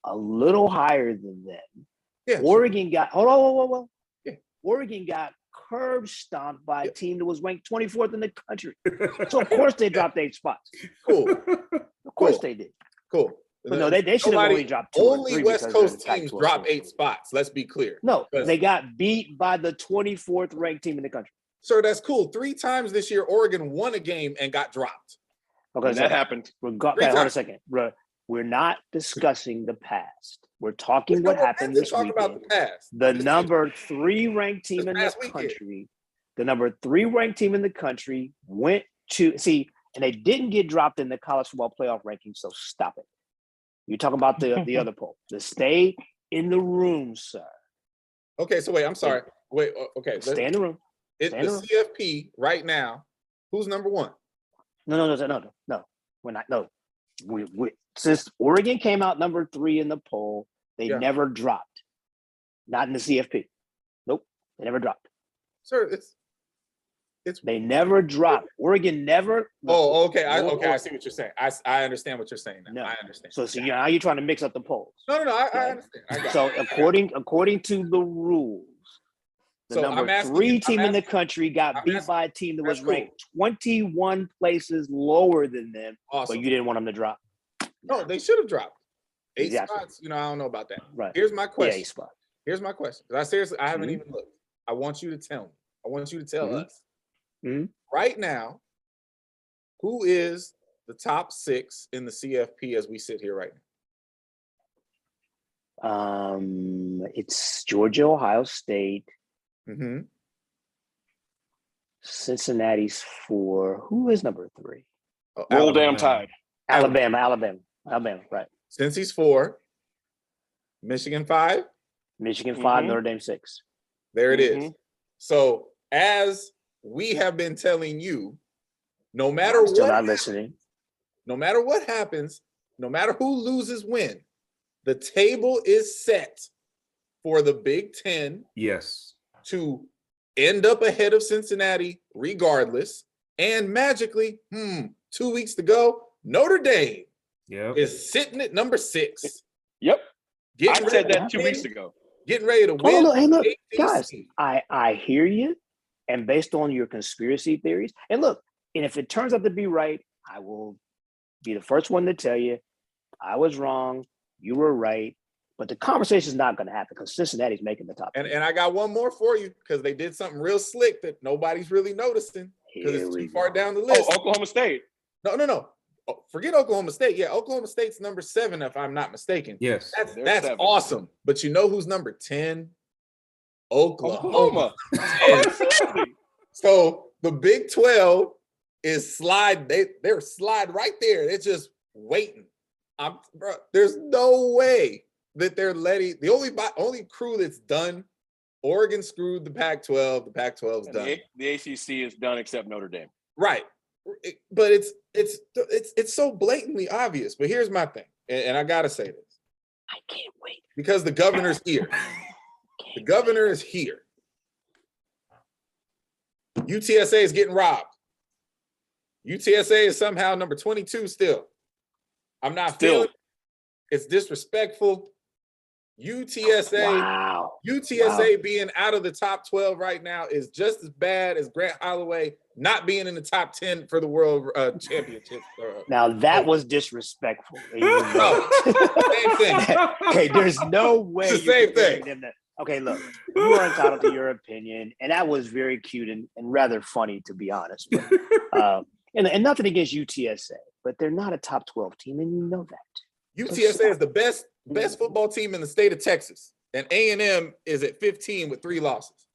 a little higher than them. Yeah, Oregon got hold on. Yeah. Oregon got curb stomped by a team that was ranked 24th in the country. So of course they dropped 8 spots. Cool. Of course they did. Cool. But no, they should have only dropped 2 or Only 3 West because they're Coast in the teams Pac-12 drop 8 champion. spots. Let's be clear. No, Because- they got beat by the 24th ranked team in the country. Sir, that's cool. 3 times this year, Oregon won a game and got dropped. Okay, And so that happened. okay, hold on a second. We're not discussing the past. We're talking what happened this Talk weekend. about the past. The number 3 ranked team in the past weekend. country, the number 3 ranked team in the country went to and they didn't get dropped in the college football playoff rankings. So stop it. You're talking about the other poll. The stay in the room, sir. Okay, so wait, I'm sorry. Wait, okay. Stay in the room. The Stay in the room. CFP right now, who's number 1? No. We're not. No. We since Oregon came out number 3 in the poll, they Yeah. never dropped. Not in the CFP. Nope. They never dropped. Sir, it's They never dropped. Oregon never. Oh, okay. I Or- see what you're saying. I understand what you're saying now. No. I understand. So now you're trying to mix up the polls. No, I Okay. understand. I got So it. according to the rules, the So I'm number asking 3 you- team I'm in the asking- country got I'm beat asking- by a team that was that's cool. ranked 21 places lower than them, Awesome. but you didn't want them to drop. No, they should have dropped 8 Exactly. spots. I don't know about that. Right. Here's my Yeah, question. 8 spots. Here's my question. 'Cause I haven't Mhm. even looked. I want you to tell me. I want you to tell Mhm. us. Mhm. Right now, who is the top 6 in the CFP as we sit here right now? It's Georgia, Ohio State, Mm-hmm. Cincinnati's 4. Who is number 3? Roll damn tide. Alabama, right. Cincy's 4. Michigan 5. Michigan 5, Mhm. Notre Dame 6. There it is. Mhm. So as we have been telling you, no matter I'm still what not happens, listening. no matter what happens, no matter who loses win, the table is set for the Big Ten Yes. to end up ahead of Cincinnati regardless. And magically, 2 weeks to go, Notre Dame Yep. is sitting at number 6. Yep. Getting I said ready that to 2 weeks win- ago. Getting ready to Oh, win. look, hey, look, the guys, ACC. I hear you. And based on your conspiracy theories, and look, and if it turns out to be right, I will be the first one to tell you I was wrong, you were right. But the conversation is not going to happen because Cincinnati's making the top. And I got one more for you because they did something real slick that nobody's really noticing because Here it's we too far go. down the list. Oh, Oklahoma State. No. Oh, forget Oklahoma State. Yeah, Oklahoma State's number 7, if I'm not mistaken. Yes. They're That's 7. awesome. But you know who's number 10? Oklahoma. Absolutely. So the Big 12 is slide. They're slide right there. They're just waiting. Bro, there's no way that they're letting the only crew that's done. Oregon screwed the Pac-12. The Pac-12's And done. the ACC is done except Notre Dame. Right. But it's so blatantly obvious. But here's my thing, and I gotta say this I can't wait. because the governor's here. The governor is here. UTSA is getting robbed. UTSA is somehow number 22 still. I'm not feeling it. It's disrespectful. Wow. UTSA being out of the top 12 right now is just as bad as Grant Holloway not being in the top 10 for the world championship. Now that was disrespectful. No, same thing. Okay, there's no way. It's the you're same comparing thing. them to- Okay, look, you are entitled to your opinion, and that was very cute and rather funny, to be honest. But, and nothing against UTSA, but they're not a top 12 team, and you know that. UTSA is the best football team in the state of Texas, and A&M is at 15 with 3 losses.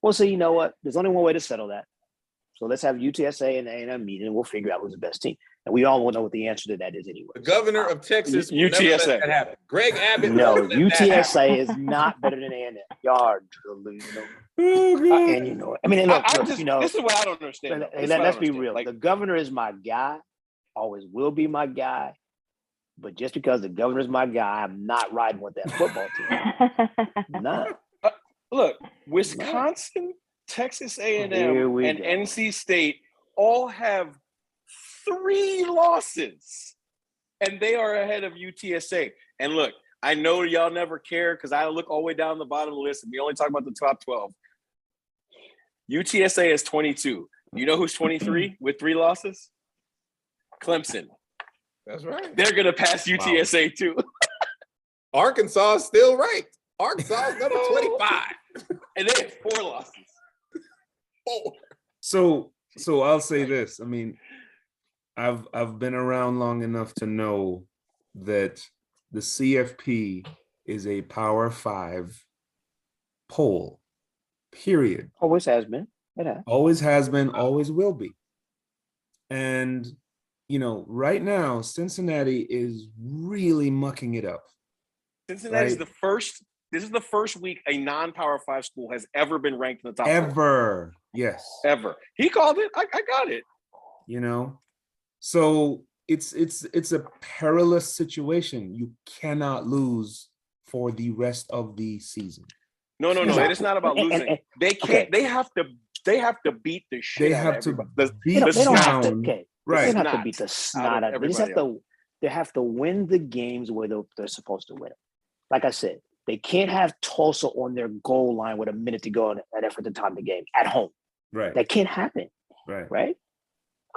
Well, so you know what? There's only one way to settle that. So let's have UTSA and A&M meet, and we'll figure out who's the best team. And we all will know what the answer to that is anyway. The governor of Texas will never let that happen. Greg Abbott. No, won't let that happen. UTSA is not better than A&M. Y'all are delusional. Oh, God. And you know it. I mean, look, you know, this is what I don't understand. Let's be real. Like, the governor is my guy, always will be my guy. But just because the governor is my guy, I'm not riding with that football team. Not. Look, Wisconsin, Texas A&M, and go. NC State all have 3 losses, and they are ahead of UTSA. And look, I know y'all never care because I look all the way down the bottom of the list, and we only talk about the top 12. UTSA is 22. You know who's 23 with 3 losses? Clemson. That's right. They're going to pass UTSA too. Arkansas is still ranked. Arkansas is number 25. And they have 4 losses. 4. So I'll say this. I mean, I've been around long enough to know that the CFP is a Power 5 poll, period. Always has been. It has. Always has been, always will be. And, you know, right now, Cincinnati is really mucking it up. Cincinnati is Right. this is the first week a non-Power 5 school has ever been ranked in the top 4. Ever. Yes. Ever. He called it. I got it. You know, so it's a perilous situation. You cannot lose for the rest of the season. No. It is not about losing. They can't. Okay. They have to beat the shit. They out have of to everybody. beat They don't have to. down. Okay. Right. They don't have to Snot beat the out snot of out. They just have everybody to. They have to win the games where they're supposed to win them. Like I said, they can't have Tulsa on their goal line with a minute to go at effort to time the game at home. Right. That can't happen. Right. Right.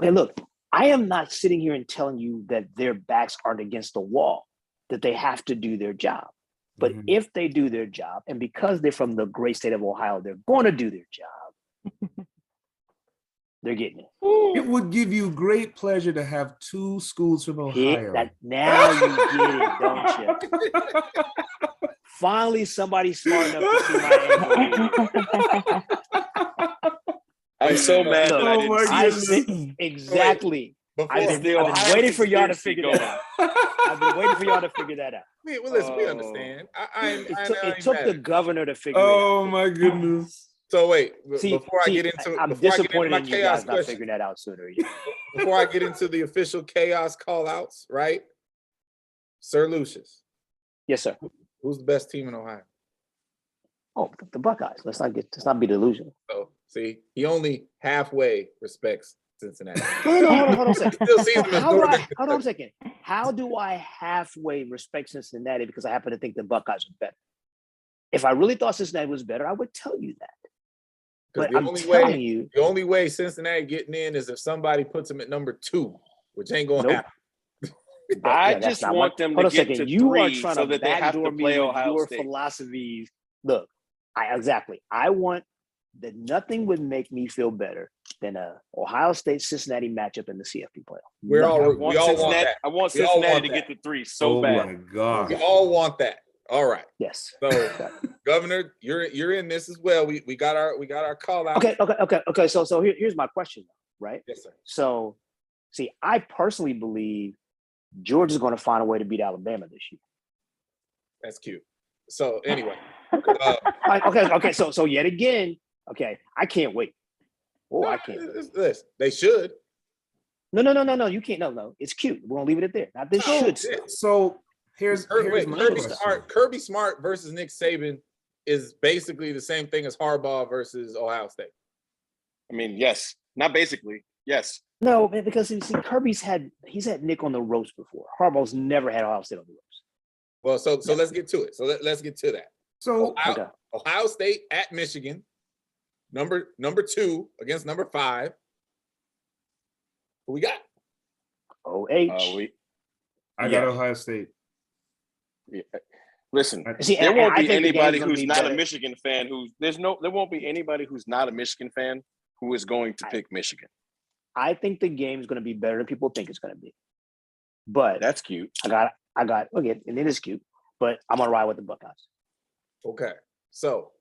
Okay. Look, I am not sitting here and telling you that their backs aren't against the wall, that they have to do their job. But Mhm. if they do their job, and because they're from the great state of Ohio, they're going to do their job. They're getting it. It would give you great pleasure to have 2 schools from Ohio. Now you get it, don't you? Finally, somebody smart enough to see my angle. I'm so mad that I Oh my didn't see it. goodness. Exactly. Before, I've been Ohio waiting for y'all to conspiracy figure that out. I've been waiting for y'all to figure that out. well, listen, we Oh. understand. It took the governor to figure it out. Oh my goodness. So wait, See, before I get into I'm before I get into disappointed my in you chaos guys not question, figuring that out sooner. before I get into the official chaos call outs, right? Sir Lucius, Yes, sir. who's the best team in Ohio? Oh, the Buckeyes. Let's not be delusional. So see, he only halfway respects Cincinnati. No, hold on a second. Still sees them as Hold Northern on a second. How do I halfway respect Cincinnati because I happen to think the Buckeyes are better? If I really thought Cincinnati was better, I would tell you that. But the I'm only telling way, you, the only way Cincinnati getting in is if somebody puts them at number 2, which ain't gonna Nope. happen. I that's just not want what- them hold to on a get second. to You are 3 trying so to that they have backdoor to me play with Ohio your State. philosophies. Look, exactly. I want that nothing would make me feel better than a Ohio State Cincinnati matchup in the CFP playoff. We're all I we want all want Cincinnati. that. I want We all Cincinnati want to that. get to 3 so Oh bad. my God. We all want that. All right. Yes. So, Governor, you're in this as well. We got our call out. Okay. So here's my question, right? Yes, sir. So, see, I personally believe Georgia's going to find a way to beat Alabama this year. That's cute. So anyway, Okay. So yet again, okay, I can't wait. Oh, I can't. Listen, they should. No. You can't. No. It's cute. We're gonna leave it at there. Not this should. So here's my question. Kirby Smart versus Nick Saban is basically the same thing as Harbaugh versus Ohio State. I mean, yes, not basically. Yes. No, because see, Kirby's had Nick on the ropes before. Harbaugh's never had Ohio State on the ropes. Well, so let's get to it. So let's get to that. So Ohio State at Michigan, number 2 against number 5. Who we got? OH. I got Ohio State. Yeah. Listen, See, there and won't I be think the anybody game's gonna who's be not better. a Michigan fan there won't be anybody who's not a Michigan fan who is going to pick Michigan. I think the game's going to be better than people think it's going to be. But That's cute. I got okay, and it is cute. But I'm gonna ride with the Buckeyes. Okay, so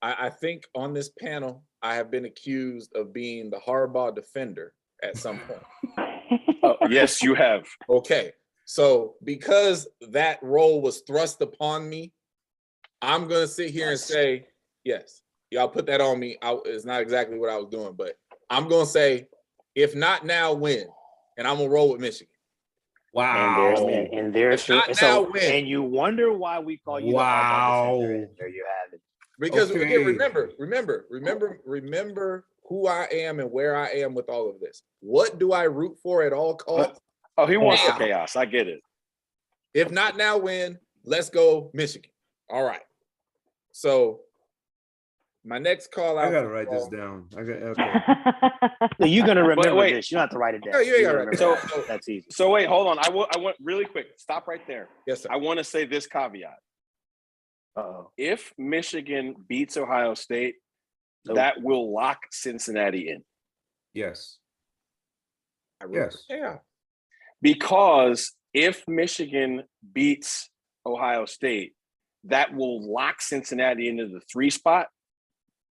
I think on this panel, I have been accused of being the Harbaugh defender at some point. Yes, you have. Okay, so because that role was thrust upon me, I'm gonna sit here and say, yes, y'all put that on me. It's not exactly what I was doing, but I'm gonna say, if not now, when? And I'm gonna roll with Michigan. Wow. And there's If not so now, when? and you wonder why we call you Wow. the Harbaugh defender. And there you have it. Because Okay. again, remember who I am and where I am with all of this. What do I root for at all costs? Oh, he wants the Wow. chaos. I get it. If not now, when? Let's go Michigan. All right. So my next call out. I gotta write this down. Okay. No, you're gonna remember wait. this. You don't have to write it down. Oh, yeah, You're yeah, gonna right. remember So- that. That's easy. So wait, hold on. I want really quick. Stop right there. Yes, sir. I want to say this caveat. Uh-oh. If Michigan beats Ohio State, Nope. that will lock Cincinnati in. Yes. I root Yes. for- Yeah. Because if Michigan beats Ohio State, that will lock Cincinnati into the 3 spot.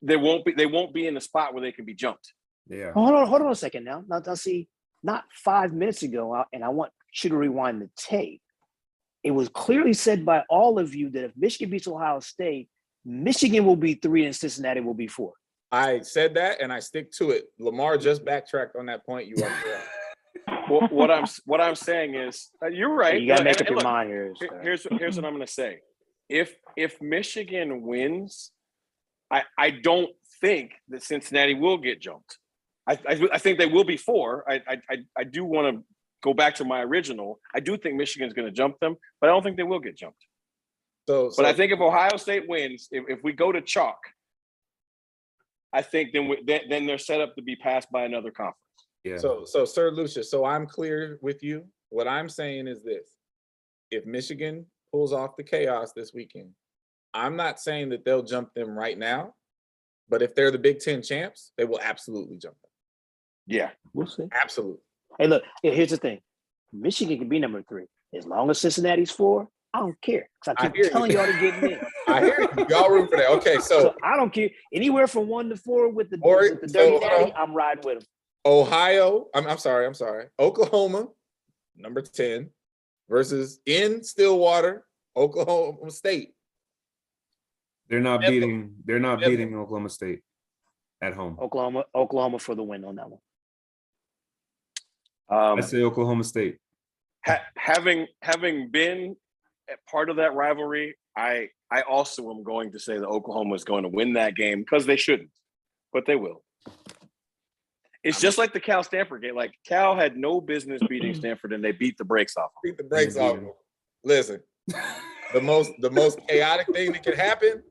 They won't be in the spot where they can be jumped. Yeah. Hold on a second now. Now see, not 5 minutes ago, and I want you to rewind the tape. It was clearly said by all of you that if Michigan beats Ohio State, Michigan will be 3 and Cincinnati will be 4. I said that and I stick to it. Lamar just backtracked on that point. You are correct. What I'm saying is, you're right. You gotta make And- up and your look, mind here. Here's what I'm going to say. If Michigan wins, I don't think that Cincinnati will get jumped. I think they will be 4. I do want to go back to my original. I do think Michigan's going to jump them, but I don't think they will get jumped. So But I think if Ohio State wins, if we go to chalk, I think then they're set up to be passed by another conference. Yeah. So Sir Lucius, so I'm clear with you. What I'm saying is this: if Michigan pulls off the chaos this weekend, I'm not saying that they'll jump them right now, but if they're the Big Ten champs, they will absolutely jump them. Yeah. We'll see. Absolutely. Hey, look, here's the thing. Michigan can be number 3. As long as Cincinnati's 4, I don't care. Because I I keep hear you. telling y'all to get me. I hear you. Y'all root for that. Okay, So so I don't care. Anywhere from 1 to 4 with the, Or- with the dirty so, natty, I'm riding with them. Ohio, I'm sorry. Oklahoma, number 10, versus in Stillwater, Oklahoma State. They're not Yep. beating Oklahoma State at home. Oklahoma for the win on that one. I say Oklahoma State. Having been a part of that rivalry, I also am going to say that Oklahoma is going to win that game because they shouldn't, but they will. It's just like the Cal Stanford game. Like Cal had no business beating Stanford, and they beat the brakes off them. Beat the brakes off. Listen, the most chaotic thing that could happen,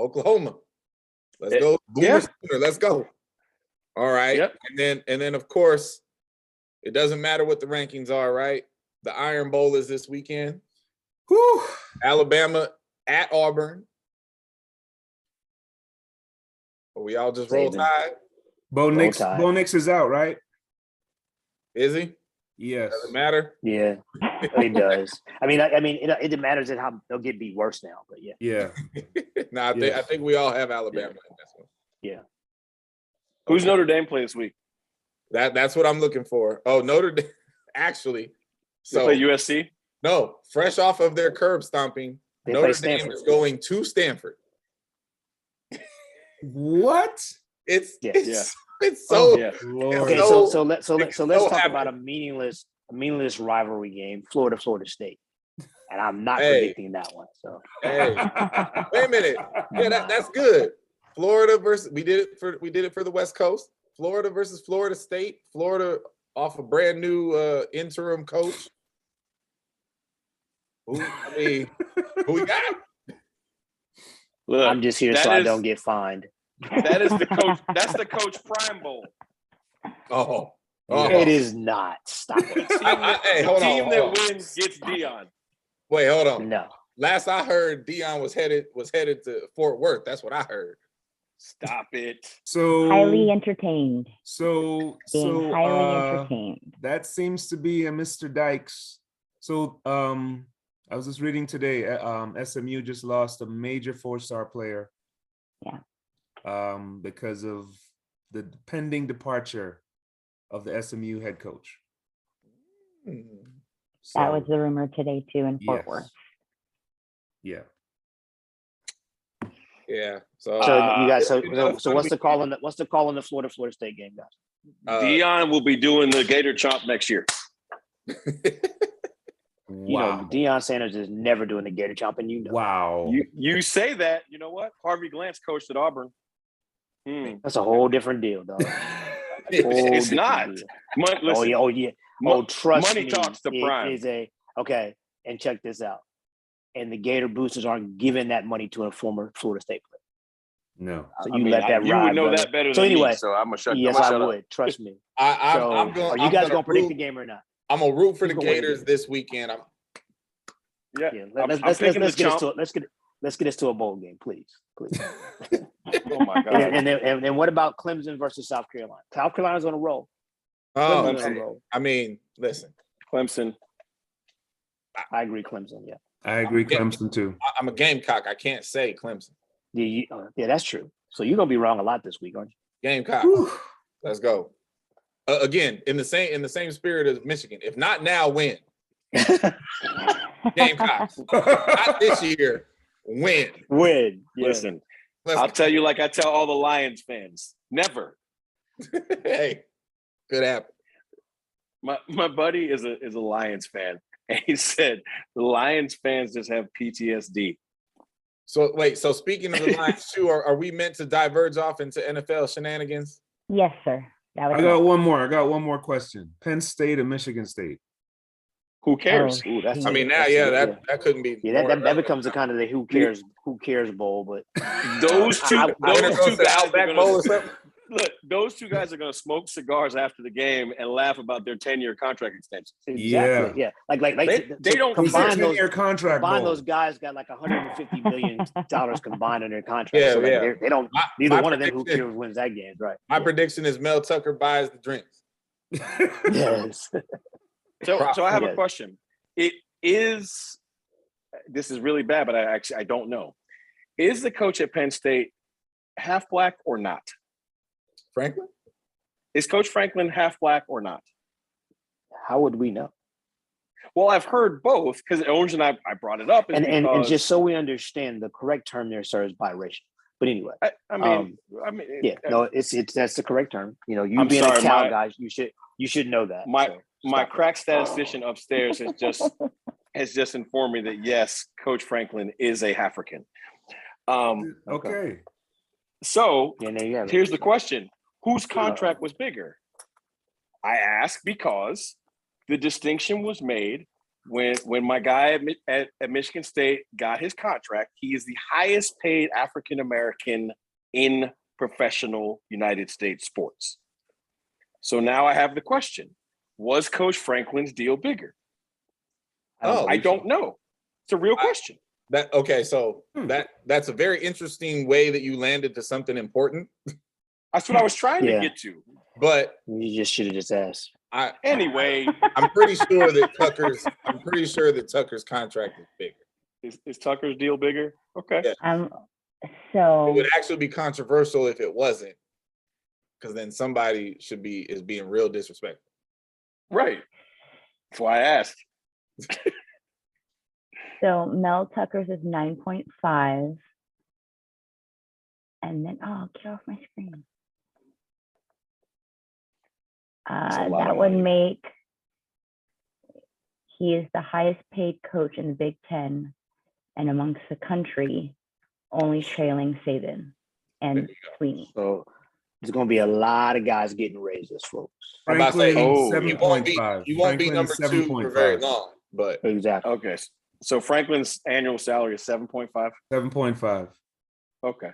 Oklahoma. Let's go. Yeah. Sooner. Let's go. All right. Yep. And then of course, it doesn't matter what the rankings are, right? The Iron Bowl is this weekend. Whew. Alabama at Auburn. Or we all just roll Saban. tide. Bo Nix Tide. is out, right? Is he? Yes. Doesn't matter. Yeah, it does. I mean, it matters that how they'll get beat worse now, but yeah. Yeah. No, I think we all have Alabama in this one. Yeah. Who's Notre Dame play this week? That's what I'm looking for. Oh, Notre Dame, actually. They So play USC. no, fresh off of their curb stomping, They play Notre Dame Stanford. is going to Stanford. What? It's Yeah. it's so Yeah. Lord. Okay, So- so let's so talk happy. about a meaningless rivalry game, Florida State, and I'm not Hey. predicting that one. So hey, wait a minute. Yeah, that's good. Florida versus we did it for the West Coast. Florida versus Florida State. Florida off a brand new interim coach. Who we got? Look, I'm just here that so I is- don't get fined. That is the coach. That's the Coach Prime Bowl. Oh, Yeah. It is not. Stop it. Hey, The hold team on. that wins gets Dion. Wait, hold on. No. Last I heard, Dion was headed to Fort Worth. That's what I heard. Stop it. So Highly entertained. So Highly entertained. that seems to be a Mr. Dykes. So I was just reading today, SMU just lost a major 4-star player. Yeah. Because of the pending departure of the SMU head coach. That was the rumor today too in Fort Worth. Yeah. Yeah. So you guys, so what's the call on the Florida State game, guys? Dion will be doing the Gator Chomp next year. You know, Deion Sanders is never doing the Gator Chomp, and you know. Wow. You say that, you know what? Harvey Glantz coached at Auburn. That's a whole different deal, dog. It's not. Listen, trust me. Money talks to Prime. It is okay, and check this out. And the Gator boosters aren't giving that money to a former Florida State player. No. So you let that ride. You would know brother. that better So than anyway, me, so I'm gonna shut yes, I'm gonna I shut would. Trust me. I'm Are you guys gonna predict the game or not? I'm gonna root for the Who's gonna win Gators this weekend. Yeah. Let's get this to a bowl game, please. Oh my God. And what about Clemson versus South Carolina? South Carolina's on a roll. Oh, on a roll. I mean, listen. Clemson. I agree, Clemson. Yeah. I agree, Clemson too. I'm a Gamecock. I can't say Clemson. Yeah, that's true. So you're gonna be wrong a lot this week, aren't you? Gamecock. Let's go. Again, in the same spirit as Michigan. If not now, when? Gamecocks. Not this year. When? Win. Yeah. Listen, I'll tell you like I tell all the Lions fans. Never. Hey, could happen. My buddy is a Lions fan, and he said the Lions fans just have PTSD. So wait, so speaking of the Lions too, are we meant to diverge off into NFL shenanigans? Yes, sir. I got one more question. Penn State and Michigan State. Who cares? Ooh, that's I mean, now, that couldn't be. Yeah, that becomes a kind of the who cares bowl. But those two guys are going to smoke cigars after the game and laugh about their 10-year contract extensions. Exactly. Yeah. Like they don't combine those 10-year contract. Combine those guys got like $150 million combined in their contract. Yeah, so yeah. They don't. Neither one of them who cares wins that game, right? My prediction is Mel Tucker buys the drinks. Yes. So I have a question. This is really bad, but I don't know. Is the coach at Penn State half black or not? Franklin? Is Coach Franklin half black or not? How would we know? Well, I've heard both because the reason I brought it up is and just so we understand, the correct term there, sir, is biracial. But anyway, that's the correct term. You know, you being a Cal guy, you should know that. My crack statistician upstairs has just informed me that yes, Coach Franklin is a African. Okay. So here's the question: whose contract was bigger? I ask because the distinction was made when my guy at Michigan State got his contract. He is the highest paid African American in professional United States sports. So now I have the question: was Coach Franklin's deal bigger? I don't know. It's a real question. So that's a very interesting way that you landed to something important. That's what I was trying to get to. But you just should have just asked. Anyway, I'm pretty sure that Tucker's contract is bigger. Is Tucker's deal bigger? Okay. Yeah. So it would actually be controversial if it wasn't, because then somebody is being real disrespectful. Right. That's why I asked. So Mel Tucker's is 9.5. And then, get off my screen. That would make, he is the highest paid coach in the Big Ten and amongst the country, only trailing Saban and Sweeney. So there's going to be a lot of guys getting raises, folks. I'm about to say, $7.5. you won't be number 2 for very long, but exactly. Okay. So Franklin's annual salary is 7.5? 7.5. Okay.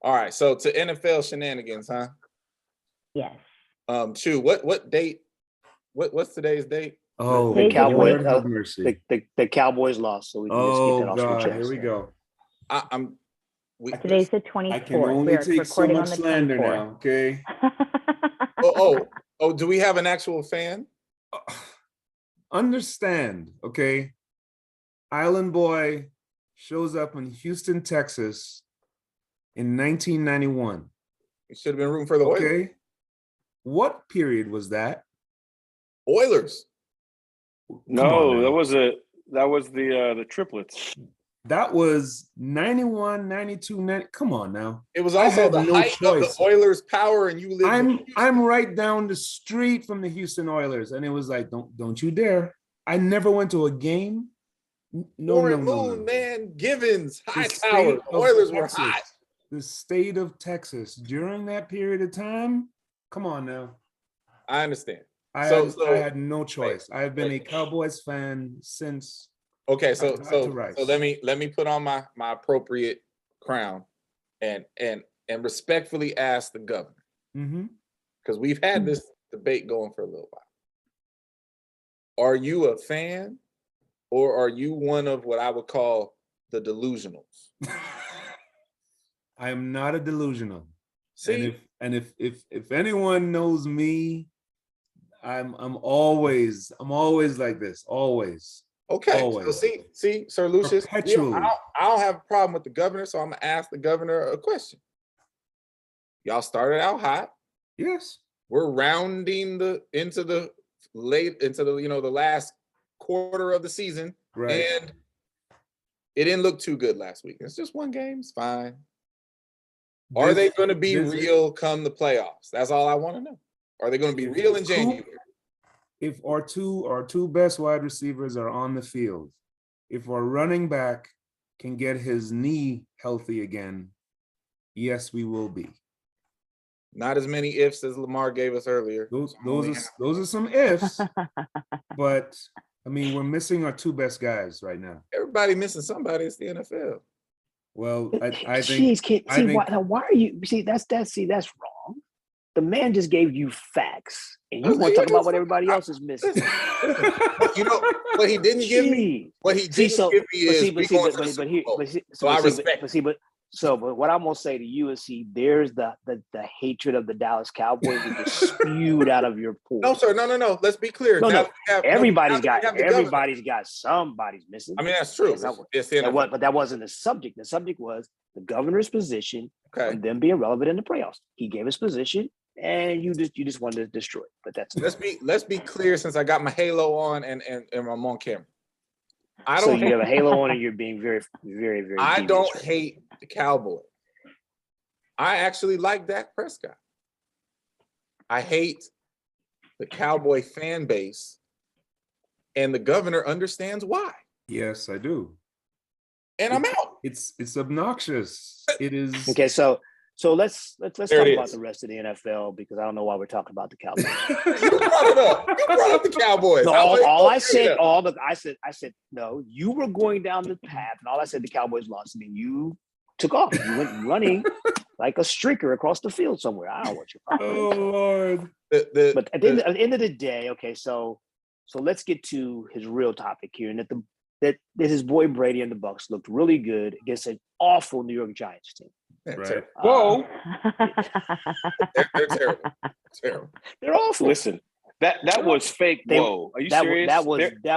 All right. So to NFL shenanigans, huh? Yes. Chu, what date? What's today's date? Oh, The Cowboys, Lord have mercy. the Cowboys lost, so we can just get that Oh off your God, chest. here we go. I'm. Today's the I can 24th. only We are take so recording on much the slander 24th. now. Okay. Oh, do we have an actual fan? Understand, okay? Island Boy shows up in Houston, Texas in 1991. You should have been rooting for the Oilers. Okay. What period was that? Oilers. Come on No, now. that was the triplets. That was 91, 92, 90. Come on now. It was I also had the no height of choice. the Oilers' power, and you live. I'm right down the street from the Houston Oilers, and it was like, don't you dare! I never went to a game. No, Warren Moon, man, Givens, The high state power. The of Oilers were Texas. hot. The state of Texas during that period of time. Come on now. I understand. I had no choice. I have been a Cowboys fan since. Okay, so Rice. let me put on my appropriate crown and respectfully ask the governor, because we've had this debate going for a little while. Are you a fan, or are you one of what I would call the delusionals? I am not a delusional. See, and if anyone knows me, I'm always like this. Always. okay. Always. So see, Sir Lucius, I Perpetually. don't have a problem with the governor, so I'm gonna ask the governor a question. Y'all started out hot. Yes. We're rounding into the last quarter of the season, Right. and it didn't look too good last week. It's just one game. It's fine. Are they going to be real come the playoffs? That's all I want to know. Are they going to be real in January? If our two best wide receivers are on the field, if our running back can get his knee healthy again, yes, we will be. Not as many ifs as Lamar gave us earlier. Those are some ifs, but I mean, we're missing our two best guys right now. Everybody missing somebody. It's the NFL. Well, I think. Why are you? See, that's wrong. The man just gave you facts, and you want to talk about what everybody else is missing. You know what he didn't give me? What he didn't give me is I respect. But what I'm gonna say to you is, there's the hatred of the Dallas Cowboys that just spewed out of your pool. No, sir, no. Let's be clear. Everybody's got somebody's missing. I mean, that's true. But that wasn't the subject. The subject was the governor's position and them being relevant in the playoffs. He gave his position, and you just wanted to destroy it. But that's let's be clear, since I got my halo on and I'm on camera. So you have a halo on, and you're being very, very, very. I don't hate the Cowboys. I actually like Dak Prescott. I hate the Cowboy fan base, and the governor understands why. Yes, I do. And I'm out. It's obnoxious. It is. Okay, so let's talk about the rest of the NFL, because I don't know why we're talking about the Cowboys. You brought it up. You brought up the Cowboys. No, I said no. You were going down the path, and all I said, the Cowboys lost, and then you took off. You went running like a streaker across the field somewhere. I don't know what you're talking about. Oh Lord! But at the end of the day, okay. So let's get to his real topic here, and that his boy Brady and the Bucs looked really good against an awful New York Giants team. Right. Whoa. They're terrible. They're awful. Listen, that was fake. Whoa. Are you serious? That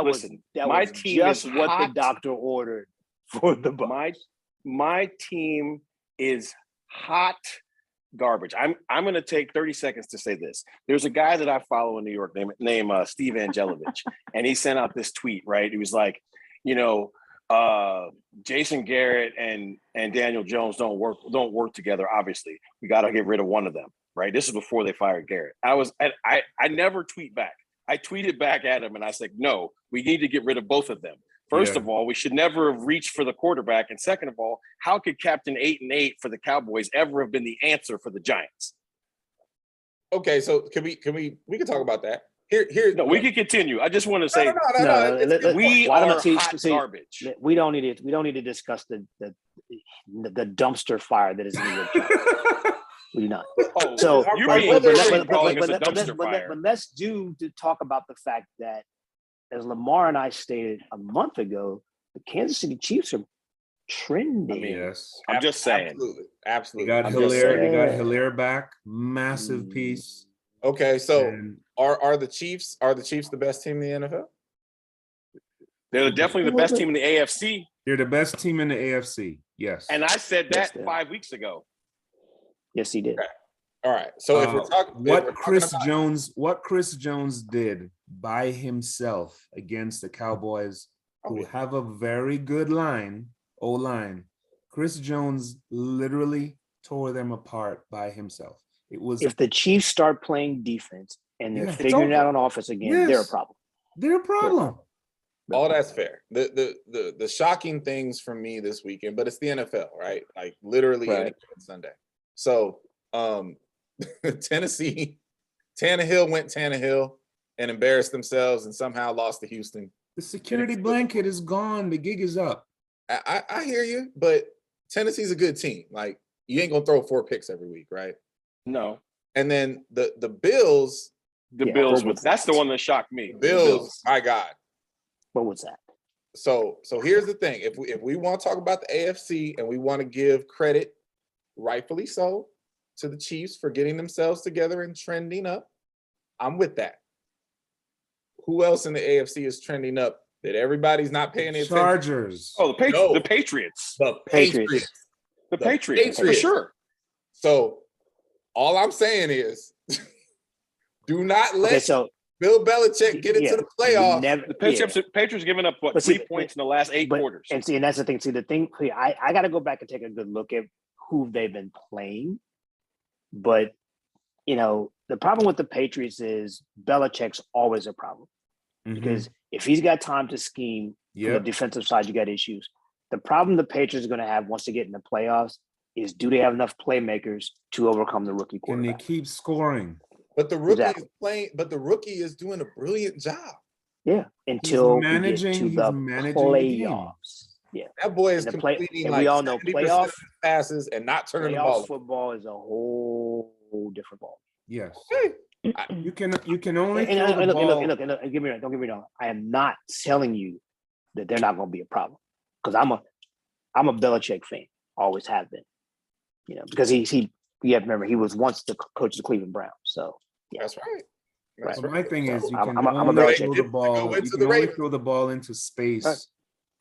was my team just is what hot. the doctor ordered for the Bucs. My team is hot garbage. I'm going to take 30 seconds to say this. There's a guy that I follow in New York named Steve Angelovich, and he sent out this tweet, right? He was like, Jason Garrett and Daniel Jones don't work together. Obviously, we got to get rid of one of them, right? This is before they fired Garrett. I never tweet back. I tweeted back at him and I said, no, we need to get rid of both of them. First of all, we should never have reached for the quarterback. And second of all, how could Captain 8-8 for the Cowboys ever have been the answer for the Giants? Okay, so can we talk about that? Here. No, we can continue. I just want to say, we are hot garbage. We don't need to discuss the dumpster fire that is in New York. We do not. So you're calling us a dumpster fire. But let's talk about the fact that as Lamar and I stated a month ago, the Kansas City Chiefs are trending. Yes. I'm just saying. Absolutely. They Absolutely. got I'm just Hilaire. saying. They got Yeah. Hilaire back. Massive piece. Okay, so And are the Chiefs the best team in the NFL? They're definitely the best team in the AFC. they're the best team in the AFC. Yes. And I said Yes, that they are. 5 weeks ago. Yes, he did. Okay. All right. So if we're talking what Chris Jones did by himself against the Cowboys, who have a very good O-line, Chris Jones literally tore them apart by himself. It was If the Chiefs start playing defense and they're Yeah, it's figuring it out over. on offense again, they're a Yes. problem. their problem. all that's fair. The shocking things for me this weekend, but it's the NFL, right? Like literally any Right. given Sunday. So Tennessee, Tannehill went Tannehill and embarrassed themselves and somehow lost to Houston. The security blanket is gone. The gig is up. I hear you, but Tennessee's a good team. Like you ain't gonna throw 4 picks every week, right? No. And then the Bills, The Yeah, Bills, what was that's the that? one that shocked me. The Bills, my God. What was that? So here's the thing. If we want to talk about the AFC and we want to give credit, rightfully so, to the Chiefs for getting themselves together and trending up, I'm with that. Who else in the AFC is trending up that everybody's not paying The attention? Chargers. Oh, the No. The Patriots. The Patriots. Patriots. The The Patriots, for Patriots. sure. So all I'm saying is do not let Okay, so Bill Belichick get into the playoffs. The Patriots giving up, what, But see, 3 points in the last 8 quarters. And that's the thing. See, the thing, I got to go back and take a good look at who they've been playing. But, the problem with the Patriots is Belichick's always a problem. Because if he's got time to scheme from the defensive side, you got issues. The problem the Patriots are going to have once they get in the playoffs is, do they have enough playmakers to overcome the rookie Can they quarterback? keep scoring? But the rookie Exactly. is playing, but the rookie is doing a brilliant job. Yeah, until we get managing- to he's the managing the game. playoffs. Yeah, That boy is And the play- completing and like we all know 70% playoff- of his passes and not turning the playoffs ball. football is a whole different ball. Yes. Hey, You can only And, throw and, the and ball. look, don't get me wrong. I am not telling you that they're not going to be a problem, because I'm a Belichick fan, always have been. Because you have to remember, he was once the coach of the Cleveland Browns. So yeah. that's right. That's But right. my thing is, you I'm can a only Belichick throw fan. the ball. Go You into can the only Ravens. throw the ball into space Right.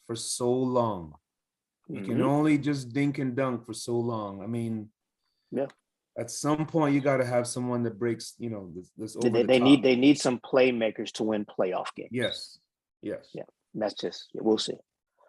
for so long. You can Mhm. only just dink and dunk for so long. I mean, Yeah. At some point, you got to have someone that breaks. This over They the top. need some playmakers to win playoff games. Yes. Yeah. That's just, we'll see.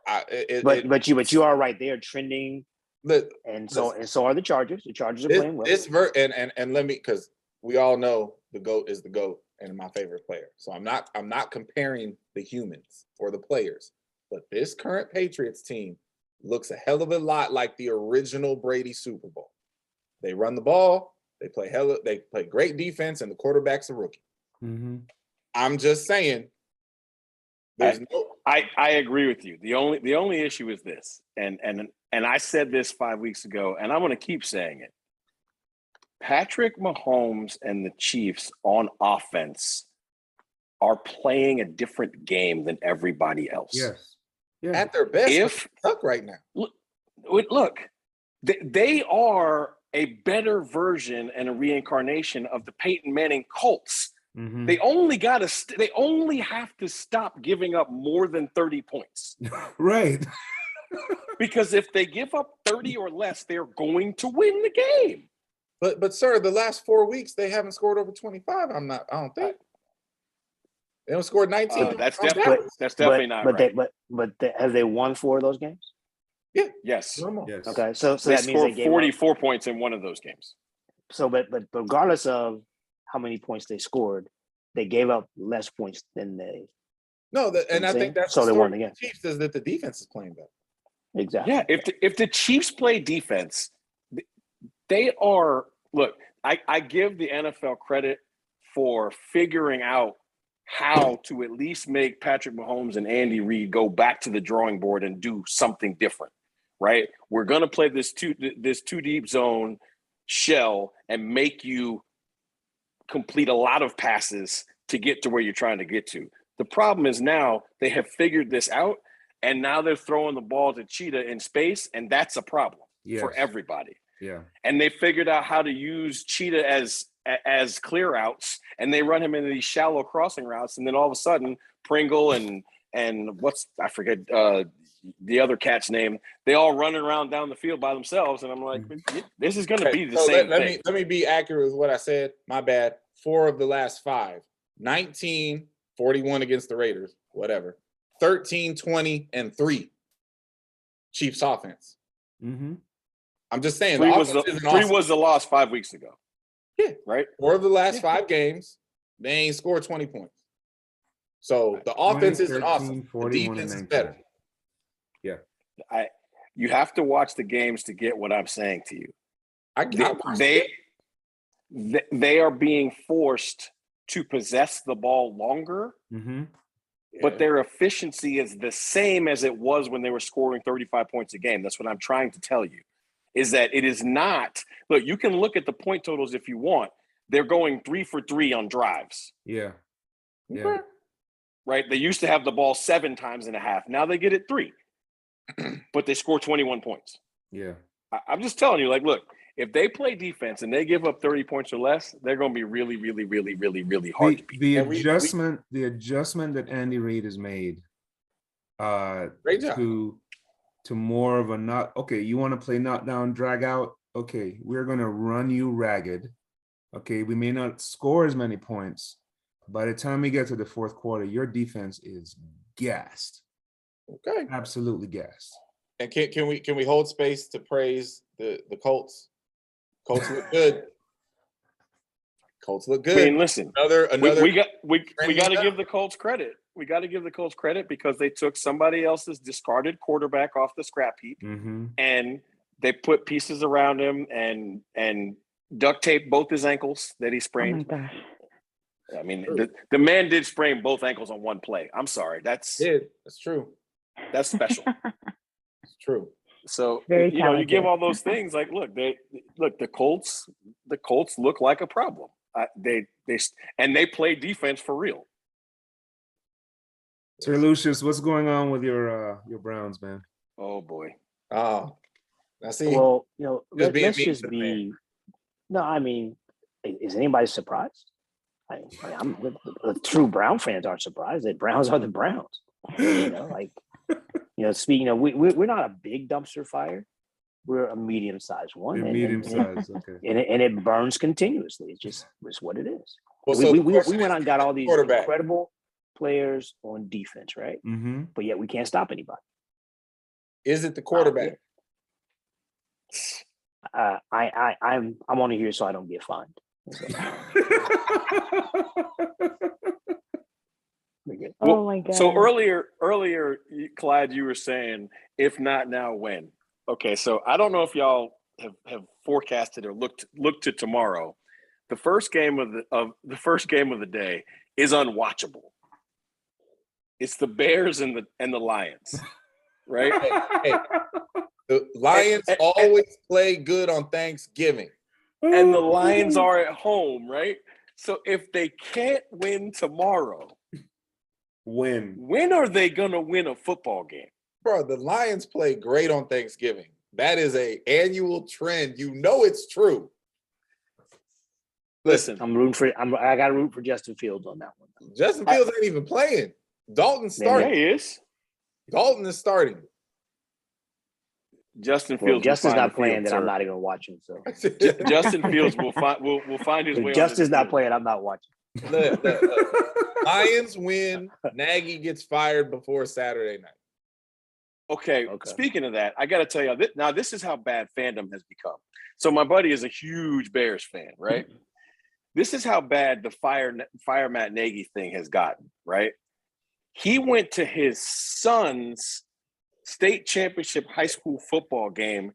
But But you are right. They are trending, look, and so are the Chargers. The Chargers are playing well. and let me, because we all know the GOAT is the GOAT and my favorite player. So I'm not comparing the humans or the players, but this current Patriots team looks a hell of a lot like the original Brady Super Bowl. They run the ball, they play great defense, and the quarterback's a rookie. Mhm. I'm just saying, I agree with you. The only issue is this, and I said this 5 weeks ago, and I'm going to keep saying it. Patrick Mahomes and the Chiefs on offense are playing a different game than everybody else. Yes. Yeah. at their best, If suck right now. look, they are a better version and a reincarnation of the Peyton Manning Colts. Mhm. They only have to stop giving up more than 30 points. Right. Because if they give up 30 or less, they're going to win the game. But sir, the last 4 weeks they haven't scored over 25. I don't think. They don't scored 19. That's definitely not right. Have they won 4 of those games? Yeah. Yes. Yes. Okay, so They that means scored they gave 44 points in one of those games. So, but regardless of how many points they scored, they gave up less points than they. No, and I think that's so the they won story the of game. the Chiefs is that the defense is playing better. Exactly. Yeah, if the Chiefs play defense, they are. Look, I give the NFL credit for figuring out how to at least make Patrick Mahomes and Andy Reid go back to the drawing board and do something different. Right? We're gonna play this two deep zone shell and make you complete a lot of passes to get to where you're trying to get to. The problem is now they have figured this out, and now they're throwing the ball to Cheetah in space, and that's a problem for everybody. Yeah. And they figured out how to use Cheetah as clear outs, and they run him into these shallow crossing routes, and then all of a sudden Pringle and I forget the other cat's name, they all running around down the field by themselves, and I'm like, this is going to be the same thing. Let me be accurate with what I said. My bad. 4 of the last 5. 19, 41 against the Raiders, whatever. 13, 20, and 3 Chiefs offense. Mm-hmm. I'm just saying. 3 awesome. was the loss 5 weeks ago. Yeah. Right? 4 of the last 5 games, they ain't scored 20 points. So the offense isn't awesome. The defense is better. Yeah. You have to watch the games to get what I'm saying to you. They are being forced to possess the ball longer, but their efficiency is the same as it was when they were scoring 35 points a game. That's what I'm trying to tell you, is that it is not. Look, you can look at the point totals if you want. They're going 3 for 3 on drives. Yeah. Okay. Right? They used to have the ball 7 times in a half. Now they get it 3, but they score 21 points. Yeah. I'm just telling you, like, look, if they play defense and they give up 30 points or less, they're going to be really, really, really, really, really hard to beat. The adjustment that Andy Reid has made great job. to more of a not, okay, you want to play knockdown, drag out, okay, we're going to run you ragged. Okay, we may not score as many points. By the time we get to the fourth quarter, your defense is gassed. Okay. Absolutely gassed. And can we hold space to praise the Colts? Colts look good. Colts look good. I mean, listen, another. We got to give the Colts credit. We got to give the Colts credit because they took somebody else's discarded quarterback off the scrap heap, and they put pieces around him and duct taped both his ankles that he sprained. Oh my gosh. I mean, the man did sprain both ankles on one play. I'm sorry. That's true. That's special. It's true. So Very you give all those things like, look, the Colts look like a problem. They play defense for real. Sir Lucius, what's going on with your Browns, man? Oh boy. Oh, I see. Well, let's just just be. No, I mean, is anybody surprised? The true Brown fans aren't surprised that Browns are the Browns. Speaking, we're not a big dumpster fire. We're a medium-sized one. Medium-sized, okay. And it burns continuously. It's what it is. Well, we went out and got all these incredible players on defense, right? Mm-hmm. But yet we can't stop anybody. Is it the quarterback? I'm only here so I don't get fined. Oh my God. So earlier, Clyde, you were saying, if not now, when? Okay, so I don't know if y'all have forecasted or looked to tomorrow. The first game of the day is unwatchable. It's the Bears and the Lions, right? Hey, the Lions always play good on Thanksgiving. And the Lions are at home, right? So if they can't win tomorrow, when are they going to win a football game? Bro, the Lions play great on Thanksgiving. That is an annual trend. You know it's true. Listen, I got to root for Justin Fields on that one. Justin Fields ain't even playing. Dalton's starting. Yeah, he is. Dalton is starting. Justin Fields. Justin's not playing. Then I'm not even watching. So Justin Fields will find his way. If Justin's not playing, I'm not watching. Look. Lions win. Nagy gets fired before Saturday night. Okay. Speaking of that, I got to tell you now. This is how bad fandom has become. So my buddy is a huge Bears fan, right? This is how bad the fire Matt Nagy thing has gotten, right? He went to his son's state championship high school football game,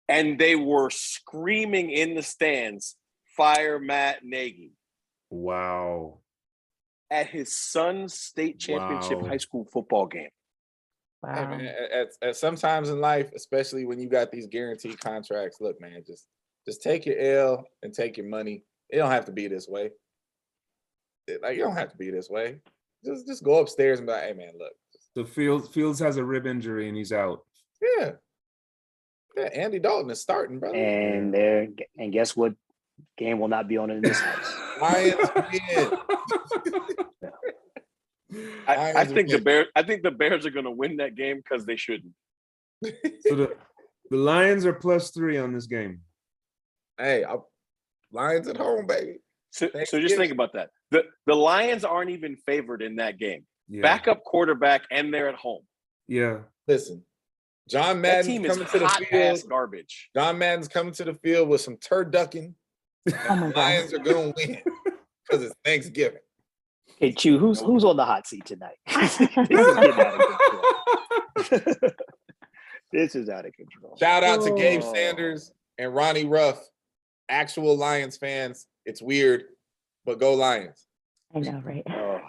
and they were screaming in the stands, "Fire Matt Nagy." Wow. At his son's state championship high school football game. Wow. Hey, man, at sometimes in life, especially when you got these guaranteed contracts, look, man, just take your L and take your money. It don't have to be this way. You don't have to be this way. Just go upstairs and be like, hey man, look. So Fields has a rib injury and he's out. Yeah. Yeah, Andy Dalton is starting, brother. And guess what? Game will not be on in this house. Lions win. I think the Bears are going to win that game because they shouldn't. So the Lions are +3 on this game. Hey, Lions at home, baby. So just think about that. The Lions aren't even favored in that game. Yeah. Backup quarterback, and they're at home. Yeah. Listen, John That Madden's team is coming to the hot field. ass garbage. John Madden's coming to the field with some turducking. Oh my The God. Lions are gonna win because it's Thanksgiving. Hey, Chew, who's on the hot seat tonight? This is getting out of control. This is out of control. Shout out to Gabe Oh. Sanders and Ronnie Ruff, actual Lions fans. It's weird, but go Lions. I know, right? Oh,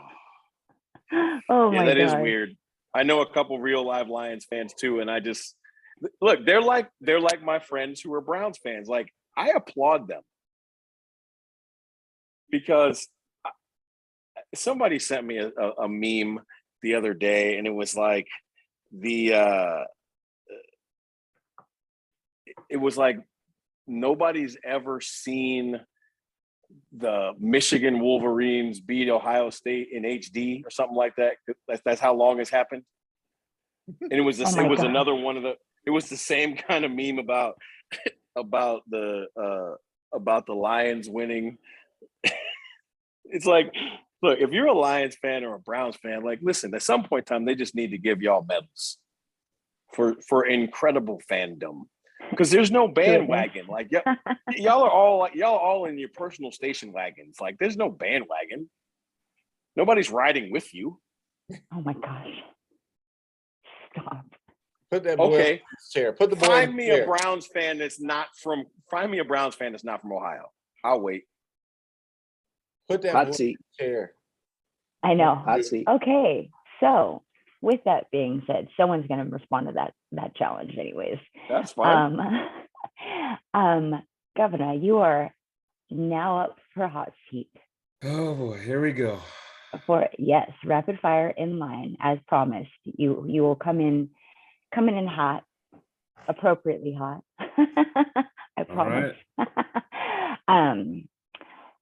Oh yeah, my that is God. weird. I know a couple real live Lions fans too, and I just look. They're like my friends who are Browns fans. Like, I applaud them because somebody sent me a meme the other day, and it was like it was like nobody's ever seen the Michigan Wolverines beat Ohio State in HD or something like that. That's how long it's happened. And it was Oh my God. another one of the. It was the same kind of meme about the Lions winning. It's like, look, if you're a Lions fan or a Browns fan, like, listen, at some point in time, they just need to give y'all medals for incredible fandom. Because there's no bandwagon. Like, y'all are all in your personal station wagons. Like, there's no bandwagon. Nobody's riding with you. Oh my gosh. Stop. Put that boy Okay. in his chair. Put the boy Find in me his a chair. Browns fan that's not from Ohio. I'll wait. Put that boy Hot in seat. his chair. I know. Hot seat. Okay. So with that being said, someone's going to respond to that challenge anyways. That's fine. Governor, you are now up for hot seat. Oh boy, here we go. For yes, rapid fire in line as promised. You will come in hot, appropriately hot. I promise.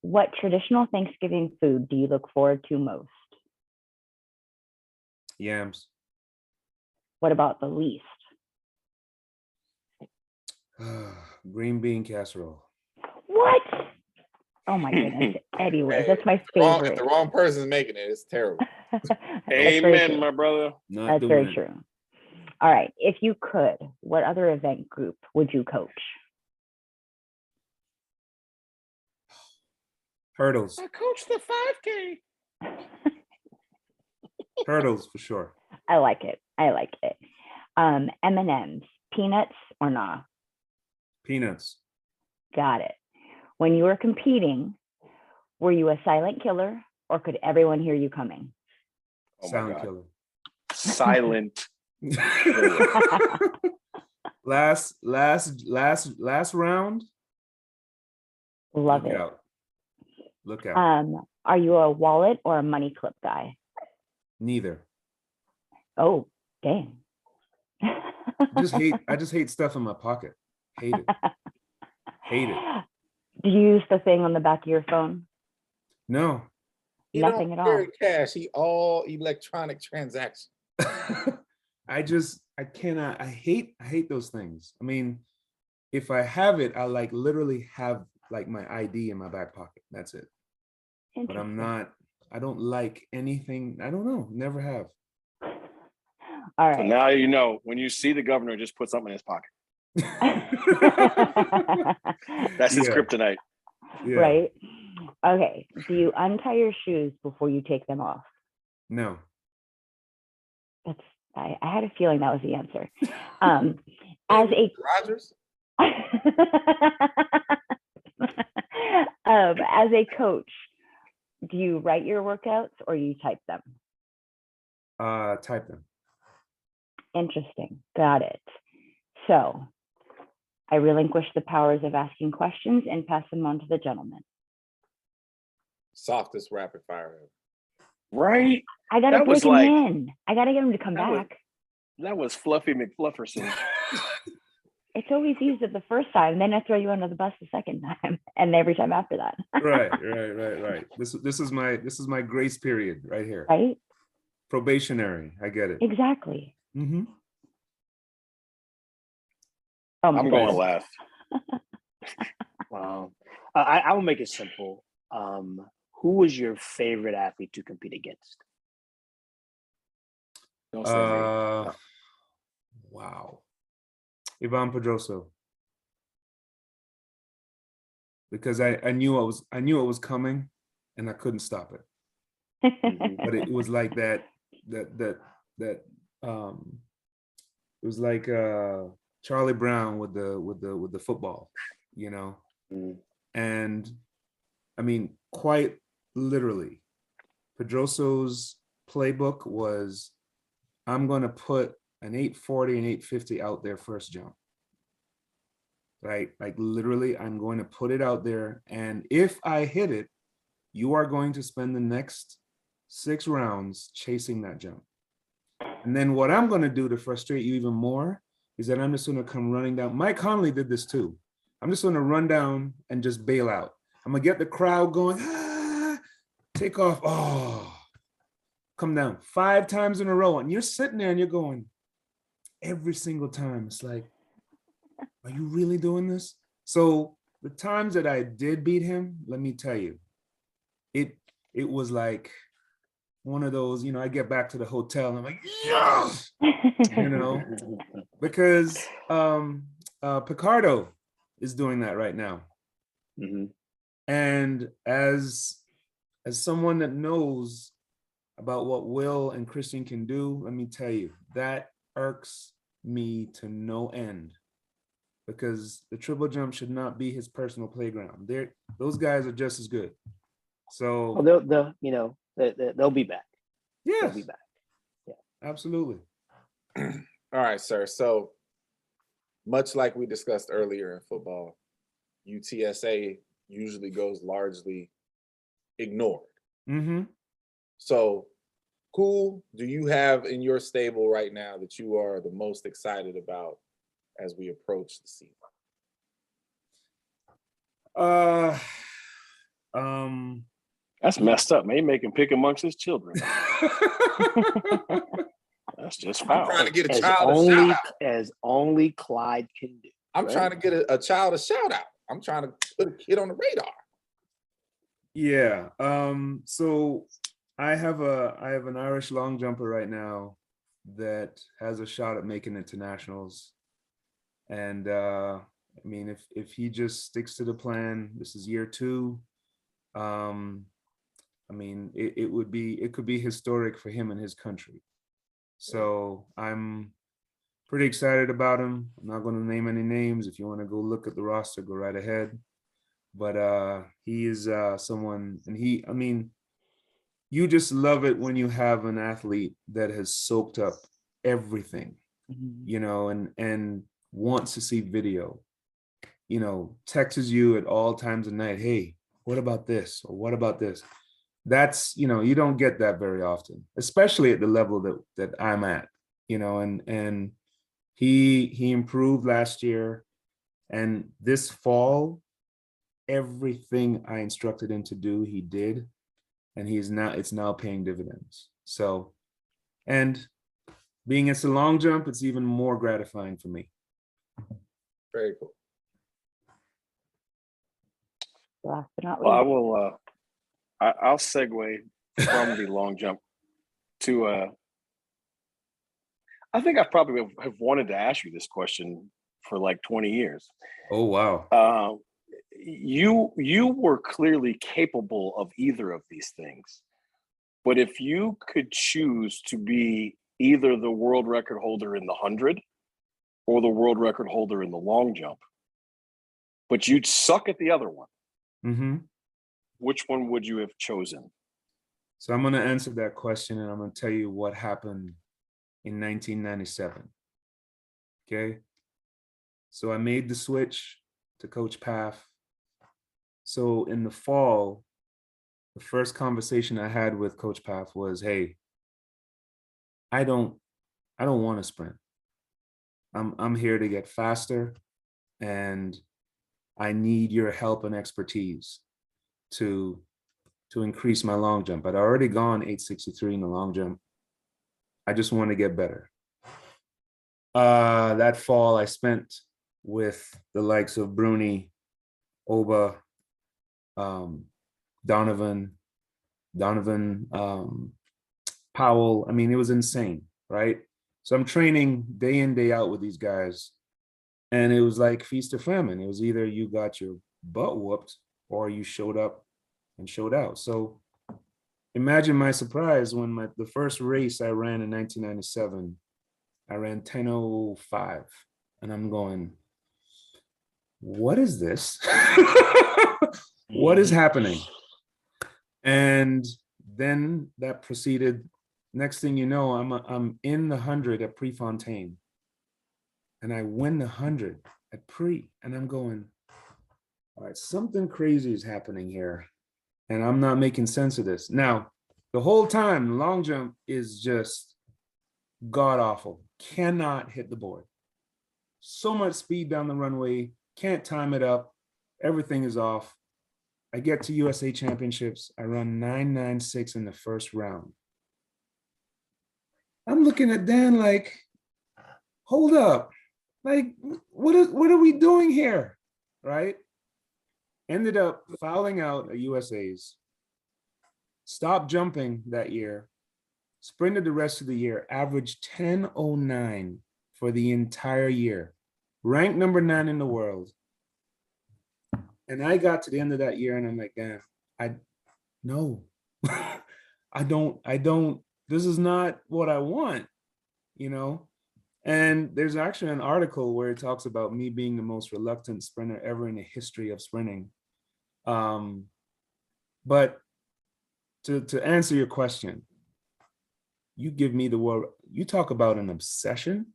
What traditional Thanksgiving food do you look forward to most? Yams. What about the least? Green bean casserole. What? Oh my goodness. Anyways, that's my If favorite. the wrong person's making it, it's terrible. That's very Amen, true. my brother. Not That's doing very it. true. All right. If you could, what other event group would you coach? Hurdles. I coached the 5K. Hurdles for sure. I like it. M&Ms, peanuts or nah? Peanuts. Got it. When you were competing, were you a silent killer or could everyone hear you coming? Oh my Silent God. killer. Silent. last round. Love Look it. out. Look out. Are you a wallet or a money clip guy? Neither. Oh, dang. I just hate stuff in my pocket. Hate it. Hate it. Do you use the thing on the back of your phone? No. He Nothing don't at carry all. cash. He all electronic transaction. I cannot. I hate those things. I mean, if I have it, I like literally have like my ID in my back pocket. That's it. But I'm not. I don't like anything. I don't know. Never have. All So right. now you know, when you see the governor, just put something in his pocket. That's his Yeah. kryptonite. Yeah. Right. Okay. Do you untie your shoes before you take them off? No. I had a feeling that was the answer. As a coach, do you write your workouts or you type them? Type them. Interesting. Got it. So I relinquish the powers of asking questions and pass them on to the gentleman. Softest rapid fire ever. Right? I gotta That was break him like- in. I gotta get him to come that was- back. That was Fluffy McFlufferson. It's always used it the first time, then I throw you under the bus the second time, and every time after that. Right. This is my grace period right here. Right? Probationary. I get it. Exactly. Mm-hmm. Oh my I'm going God. last. Wow. I will make it simple. Who was your favorite athlete to compete against? Don't say me. Wow. Ivan Pedroso. Because I knew it was coming and I couldn't stop it. But it was like that it was like Charlie Brown with the football, you know. Mm. And I mean, quite literally, Pedroso's playbook was, I'm going to put an 840 and 850 out there first jump. Right? Like literally, I'm going to put it out there. And if I hit it, you are going to spend the next 6 rounds chasing that jump. And then what I'm going to do to frustrate you even more is that I'm just going to come running down. Mike Conley did this too. I'm just going to run down and just bail out. I'm going to get the crowd going, take off, come down 5 times in a row. And you're sitting there and you're going, every single time, it's like, are you really doing this? So the times that I did beat him, let me tell you, it was like one of those, I get back to the hotel and I'm like, yes, because Picardo is doing that right now. Mm-hmm. And as someone that knows about what Will and Christian can do, let me tell you, that irks me to no end, because the triple jump should not be his personal playground. Those guys are just as good. So Well, they'll be back. yes, They'll be back. Yeah, absolutely. All right, sir. So much like we discussed earlier in football, UTSA usually goes largely ignored. Mm-hmm. So who do you have in your stable right now that you are the most excited about as we approach the season? That's messed up, man. He making pick amongst his children. That's just I'm foul. trying to get a as child a only shout out. as only Clyde can do. I'm right? trying to get a child a shout out. I'm trying to put a kid on the radar. Yeah. So I have an Irish long jumper right now that has a shot at making internationals. And I mean, if he just sticks to the plan, this is year 2. I mean, it could be historic for him and his country. So I'm pretty excited about him. I'm not going to name any names. If you want to go look at the roster, go right ahead. But he is someone, and I mean, you just love it when you have an athlete that has soaked up everything, and wants to see video, texts you at all times of night. Hey, what about this? Or what about this? That's, you don't get that very often, especially at the level that I'm at, and he improved last year, and this fall, everything I instructed him to do, he did, and it's now paying dividends. So, and being it's a long jump, it's even more gratifying for me. Very cool. Last but not Well, I least. will. I'll segue from the long jump to. I think I probably have wanted to ask you this question for like 20 years. Oh wow! You were clearly capable of either of these things, but if you could choose to be either the world record holder in the 100 or the world record holder in the long jump, but you'd suck at the other one, Mm-hmm. which one would you have chosen? So I'm going to answer that question, and I'm going to tell you what happened in 1997. Okay. So I made the switch to Coach Paff. So in the fall, the first conversation I had with Coach Path was, hey, I don't want to sprint. I'm here to get faster, and I need your help and expertise to increase my long jump. I'd already gone 863 in the long jump. I just want to get better. That fall I spent with the likes of Bruni, Oba, Donovan, Powell. I mean, it was insane, right? So I'm training day in, day out with these guys. And it was like feast or famine. It was either you got your butt whooped or you showed up and showed out. So imagine my surprise when the first race I ran in 1997, I ran 10:05. And I'm going, what is this? What is happening? And then that proceeded. Next thing you know, I'm in the 100 at Prefontaine, and I win the 100 at Pre, and I'm going, all right, something crazy is happening here, and I'm not making sense of this. Now, the whole time, long jump is just god awful. Cannot hit the board. So much speed down the runway, can't time it up. Everything is off. I get to USA Championships. I run 9.96 in the first round. I'm looking at Dan like, hold up. Like, what are we doing here? Right? Ended up fouling out at USA's. Stopped jumping that year. Sprinted the rest of the year. Averaged 10:09 for the entire year. Ranked number 9 in the world. And I got to the end of that year and I'm like, damn, no, I don't, this is not what I want, you know? And there's actually an article where it talks about me being the most reluctant sprinter ever in the history of sprinting. But to answer your question, you give me the word, you talk about an obsession,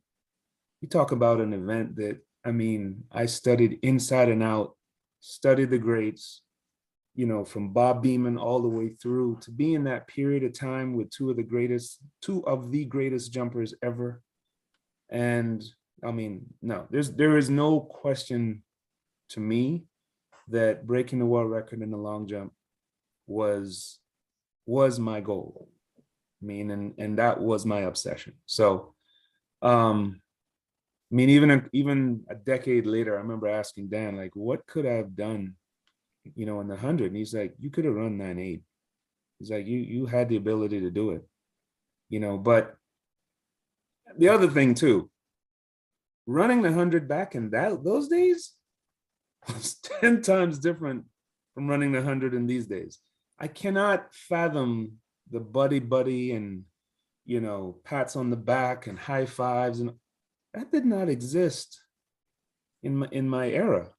you talk about an event that, I mean, I studied inside and out, studied the greats, you know, from Bob Beamon all the way through to be in that period of time with two of the greatest jumpers ever. And I mean, no, there is no question to me that breaking the world record in the long jump was my goal. I mean, and that was my obsession. So, I mean, even a decade later, I remember asking Dan, like, what could I have done, you know, in the 100? And he's like, you could have run 9.8. He's like, you had the ability to do it, you know. But the other thing too, running the 100 back in those days was 10 times different from running the 100 in these days. I cannot fathom the buddy and, you know, pats on the back and high fives, and that did not exist in my era.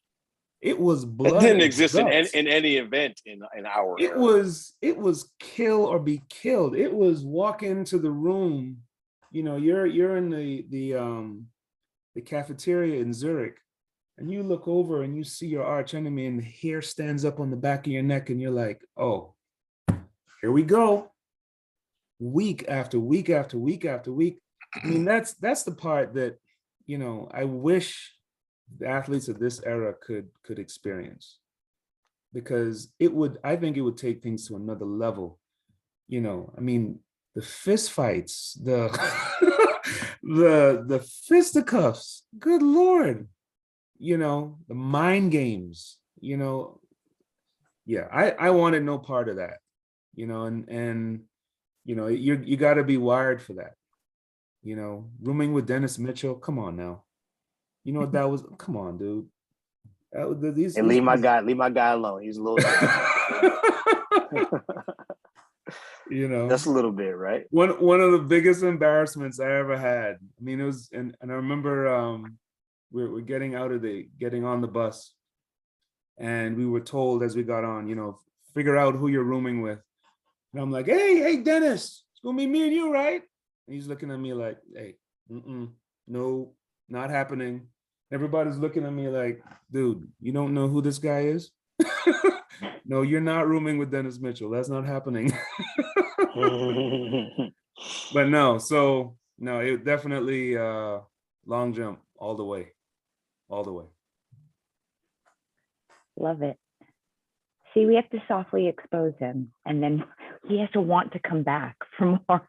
It was blood. It didn't exist in guts. any event in our It era. was kill or be killed. It was walk into the room, you know, you're in the cafeteria in Zurich, and you look over and you see your arch enemy and the hair stands up on the back of your neck, and you're like, oh, here we go. Week after week after week after week. I mean, that's the part that, you know, I wish the athletes of this era could experience, because I think it would take things to another level. You know, I mean, the fist fights, the the fisticuffs, good Lord, you know, the mind games, you know. Yeah, I wanted no part of that, you know, and you know, you got to be wired for that. You know, rooming with Dennis Mitchell, come on now. You know what that was? Come on, dude. Leave my guy alone. He's a little you know, that's a little bit, right? One of the biggest embarrassments I ever had. I mean, it was, and I remember we're getting on the bus, and we were told as we got on, you know, figure out who you're rooming with. And I'm like, hey, Dennis, it's gonna be me and you, right? And he's looking at me like, hey, no, not happening. Everybody's looking at me like, dude, you don't know who this guy is? No, you're not rooming with Dennis Mitchell. That's not happening. But no, so no, it definitely long jump all the way. All the way. Love it. See, we have to softly expose him, and then he has to want to come back for more.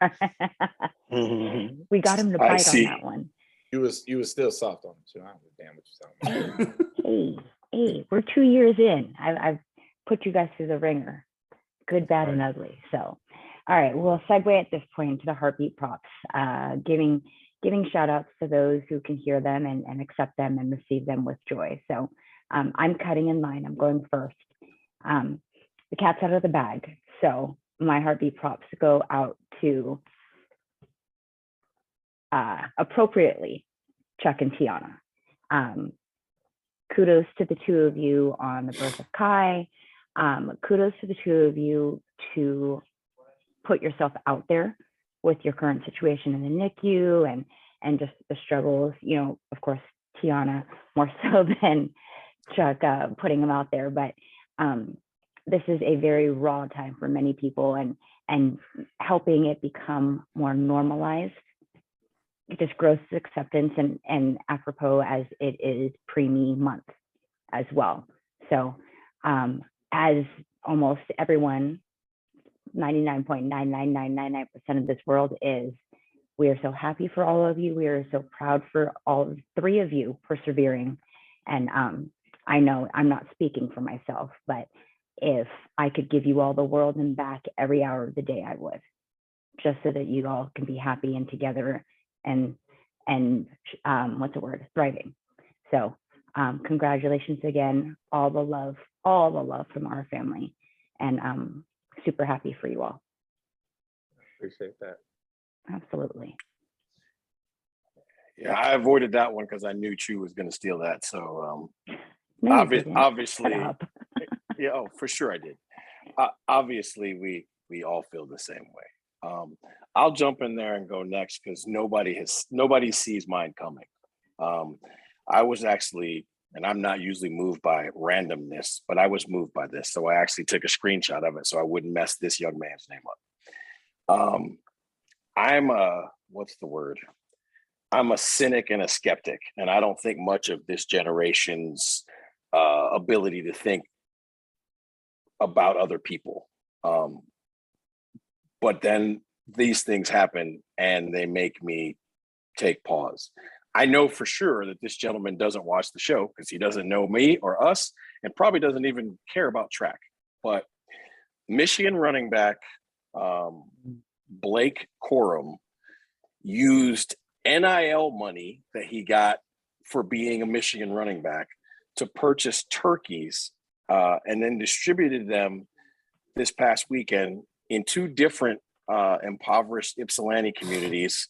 We got him to I bite on see. that one. You was still soft on him too. I don't give a damn what you're talking about. Hey, we're 2 years in. I've put you guys through the ringer, good, bad, and ugly. So, all right, we'll segue at this point into the heartbeat props, giving shout outs to those who can hear them and accept them and receive them with joy. So I'm cutting in line. I'm going first. The cat's out of the bag. So my heartbeat props go out to appropriately Chuck and Tiana. Kudos to the two of you on the birth of Kai. Kudos to the two of you to put yourself out there with your current situation in the NICU and just the struggles, you know, of course, Tiana more so than Chuck putting them out there, but this is a very raw time for many people, and helping it become more normalized, just gross acceptance and apropos as it is preemie month as well. So as almost everyone, 99.99999% of this world is, we are so happy for all of you. We are so proud for all three of you persevering. And I know I'm not speaking for myself, but if I could give you all the world and back every hour of the day, I would, just so that you all can be happy and together and what's the word, thriving. So congratulations again, all the love from our family, and super happy for you all. Appreciate that. Absolutely. Yeah, I avoided that one because I knew Chu was going to steal that. So No, you didn't. obviously, Shut up. yeah, oh, for sure I did. Obviously, we all feel the same way. I'll jump in there and go next because nobody sees mine coming. I was actually, and I'm not usually moved by randomness, but I was moved by this. So I actually took a screenshot of it so I wouldn't mess this young man's name up. I'm what's the word? I'm a cynic and a skeptic, and I don't think much of this generation's ability to think about other people. But then these things happen and they make me take pause. I know for sure that this gentleman doesn't watch the show because he doesn't know me or us and probably doesn't even care about track. But Michigan running back Blake Corum used NIL money that he got for being a Michigan running back to purchase turkeys and then distributed them this past weekend in two different impoverished Ypsilanti communities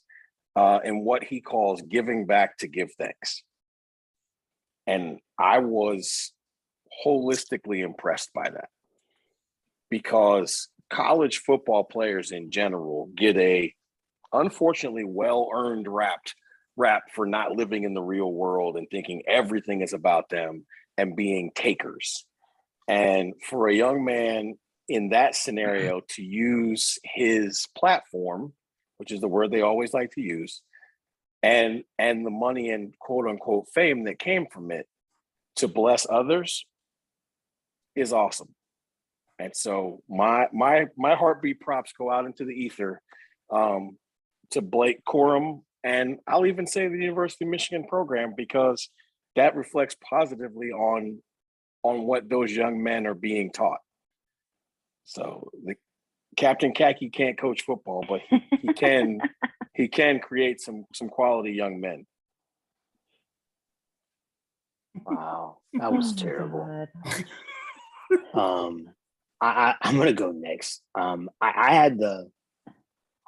in what he calls giving back to give thanks. And I was holistically impressed by that because college football players in general get a unfortunately well-earned rap for not living in the real world and thinking everything is about them and being takers. And for a young man in that scenario to use his platform, which is the word they always like to use, and the money and quote unquote fame that came from it to bless others is awesome. And so my heartbeat props go out into the ether to Blake Corum, and I'll even say the University of Michigan program, because that reflects positively on what those young men are being taught. So the Captain Khaki can't coach football, but he can create some quality young men. Wow, that was Oh my terrible. God. I'm gonna go next.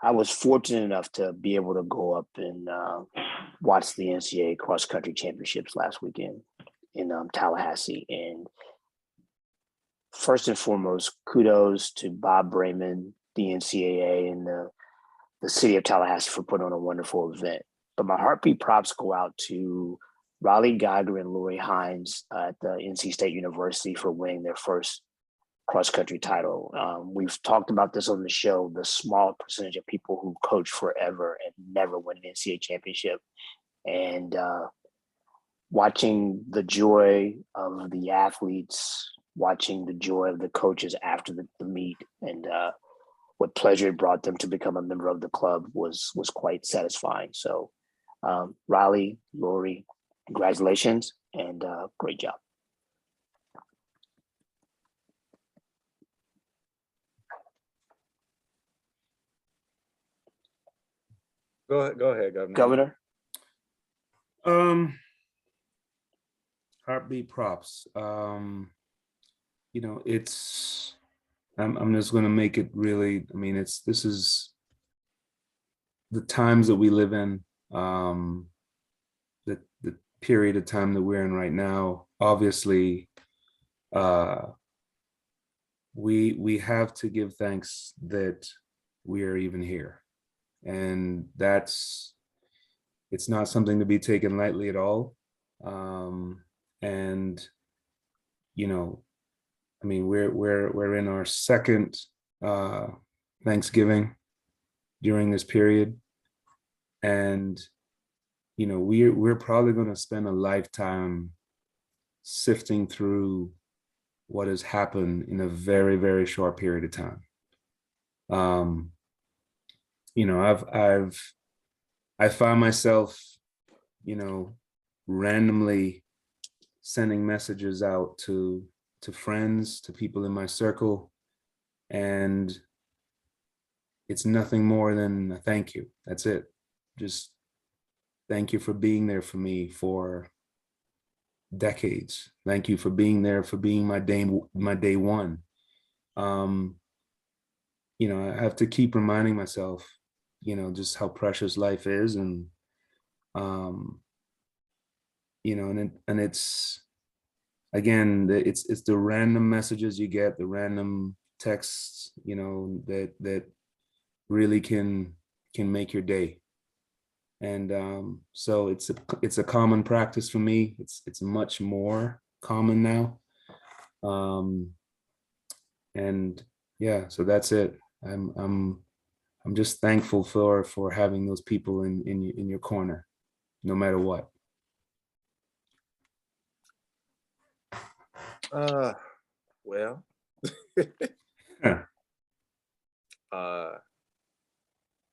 I was fortunate enough to be able to go up and watch the Ncaa cross country championships last weekend in Tallahassee. And first and foremost, kudos to Bob Brayman, the Ncaa, and the city of Tallahassee for putting on a wonderful event. But my heartbeat props go out to Riley Geiger and Lori Hines at the NC State University for winning their first cross country title. We've talked about this on the show, the small percentage of people who coach forever and never win an NCAA championship. And watching the joy of the athletes, watching the joy of the coaches after the meet, and what pleasure it brought them to become a member of the club was quite satisfying. So Riley, Lori, congratulations and great job. Go ahead, Governor. Heartbeat props. You know, it's I'm just gonna make it really, I mean, this is the times that we live in, the period of time that we're in right now. Obviously, we have to give thanks that we are even here. And it's not something to be taken lightly at all. And, you know, I mean, we're in our second Thanksgiving during this period. And, you know, we're probably going to spend a lifetime sifting through what has happened in a very, very short period of time. You know, I found myself, you know, randomly sending messages out to friends, to people in my circle, and it's nothing more than a thank you. That's it. Just thank you for being there for me for decades. Thank you for being there, for being my day one. You know, I have to keep reminding myself, you know, just how precious life is, and you know, and it's, again, it's the random messages you get, the random texts, you know, that really can make your day. And so it's a common practice for me. It's much more common now. And yeah, so that's it. I'm just thankful for having those people in your corner, no matter what. Well,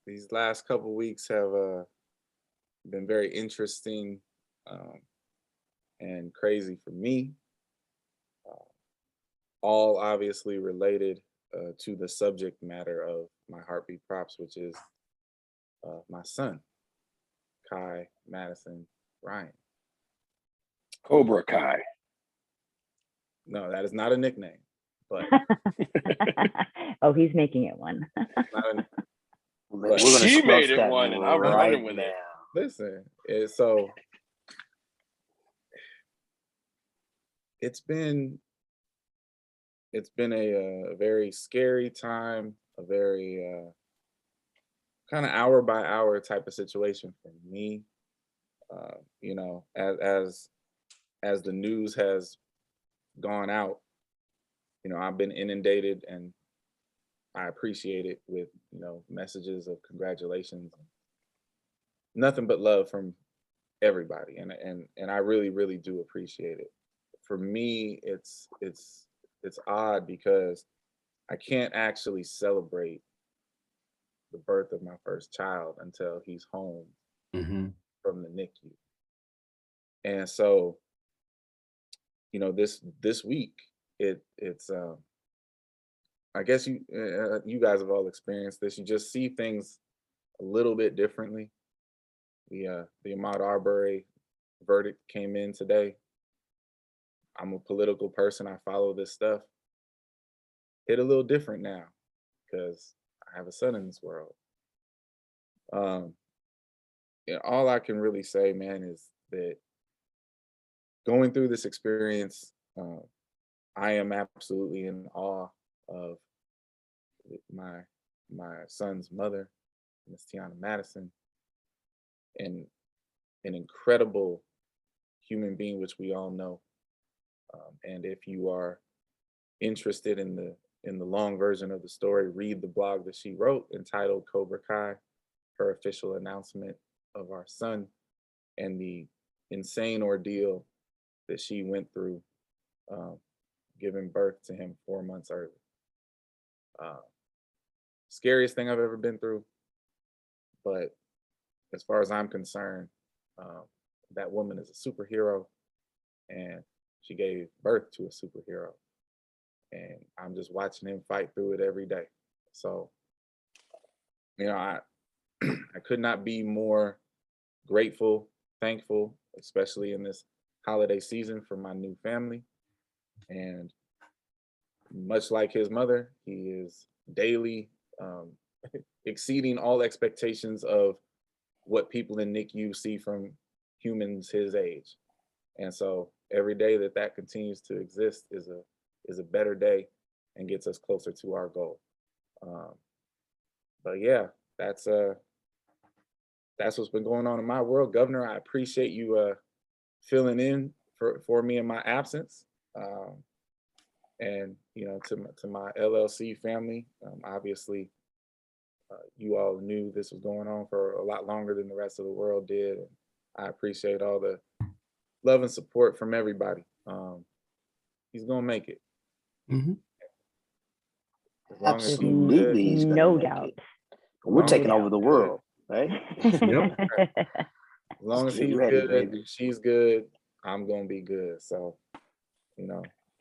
these last couple weeks have been very interesting and crazy for me. All obviously related to the subject matter of my heartbeat props, which is my son, Kai Madison Ryan. Cobra Kai. No, that is not a nickname, but Oh, he's making it one. We're gonna She scruff made it that one, and I'm right running with it. now. listen, so it's been a very scary time, a very kind of hour by hour type of situation for me. You know, as the news has gone out, you know, I've been inundated, and I appreciate it, with, you know, messages of congratulations, nothing but love from everybody, and I really, really do appreciate it. For me, it's odd because I can't actually celebrate the birth of my first child until he's home from the NICU. And so, you know, this week, it's I guess you guys have all experienced this. You just see things a little bit differently. The Ahmaud Arbery verdict came in today. I'm a political person. I follow this stuff. Hit a little different now because I have a son in this world. Yeah, all I can really say, man, is that going through this experience, I am absolutely in awe of my son's mother, Miss Tiana Madison, and an incredible human being, which we all know. And if you are interested in the long version of the story, read the blog that she wrote entitled Cobra Kai, her official announcement of our son and the insane ordeal that she went through giving birth to him 4 months early. Scariest thing I've ever been through, but as far as I'm concerned, that woman is a superhero, and she gave birth to a superhero, and I'm just watching him fight through it every day. So, I I could not be more grateful, thankful, especially in this holiday season, for my new family. And much like his mother, he is daily exceeding all expectations of what people in NICU see from humans his age. And so every day that continues to exist is a better day and gets us closer to our goal. But yeah, that's what's been going on in my world. Governor, I appreciate you filling in for me in my absence. And to my LLC family, obviously you all knew this was going on for a lot longer than the rest of the world did. And I appreciate all the love and support from everybody. He's gonna make it. Mhm. As long as he's Absolutely, good. he's gonna No make doubt. it. We're taking No over the doubt. world, right? Yep. As long as Get he's ready, good, baby. she's good, I'm gonna be good. So,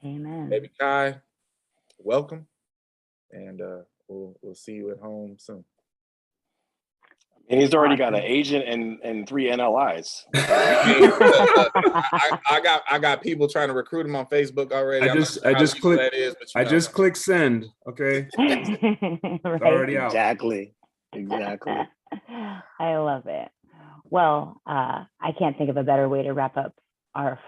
Amen. baby Kai, welcome, and we'll see you at home soon. And he's already got an agent and 3 NLIs. I got people trying to recruit him on Facebook already. I I'm not just sure how just legal click- that is, but I just clicked send. Okay, it's Right? already out. Exactly. I love it. Well, I can't think of a better way to wrap up our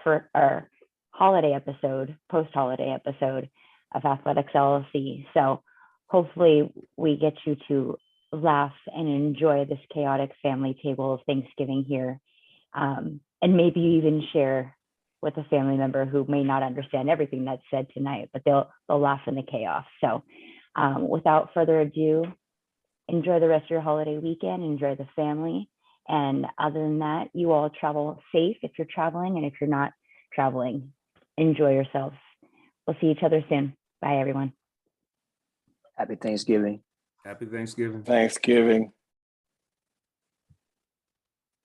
holiday episode, post-holiday episode of Athletics LLC. So hopefully we get you to laugh and enjoy this chaotic family table of Thanksgiving here, and maybe even share with a family member who may not understand everything that's said tonight, but they'll laugh in the chaos. So without further ado, enjoy the rest of your holiday weekend, enjoy the family. And other than that, you all travel safe if you're traveling, and if you're not traveling, enjoy yourselves. We'll see each other soon. Bye, everyone. Happy Thanksgiving. Happy Thanksgiving. Thanksgiving.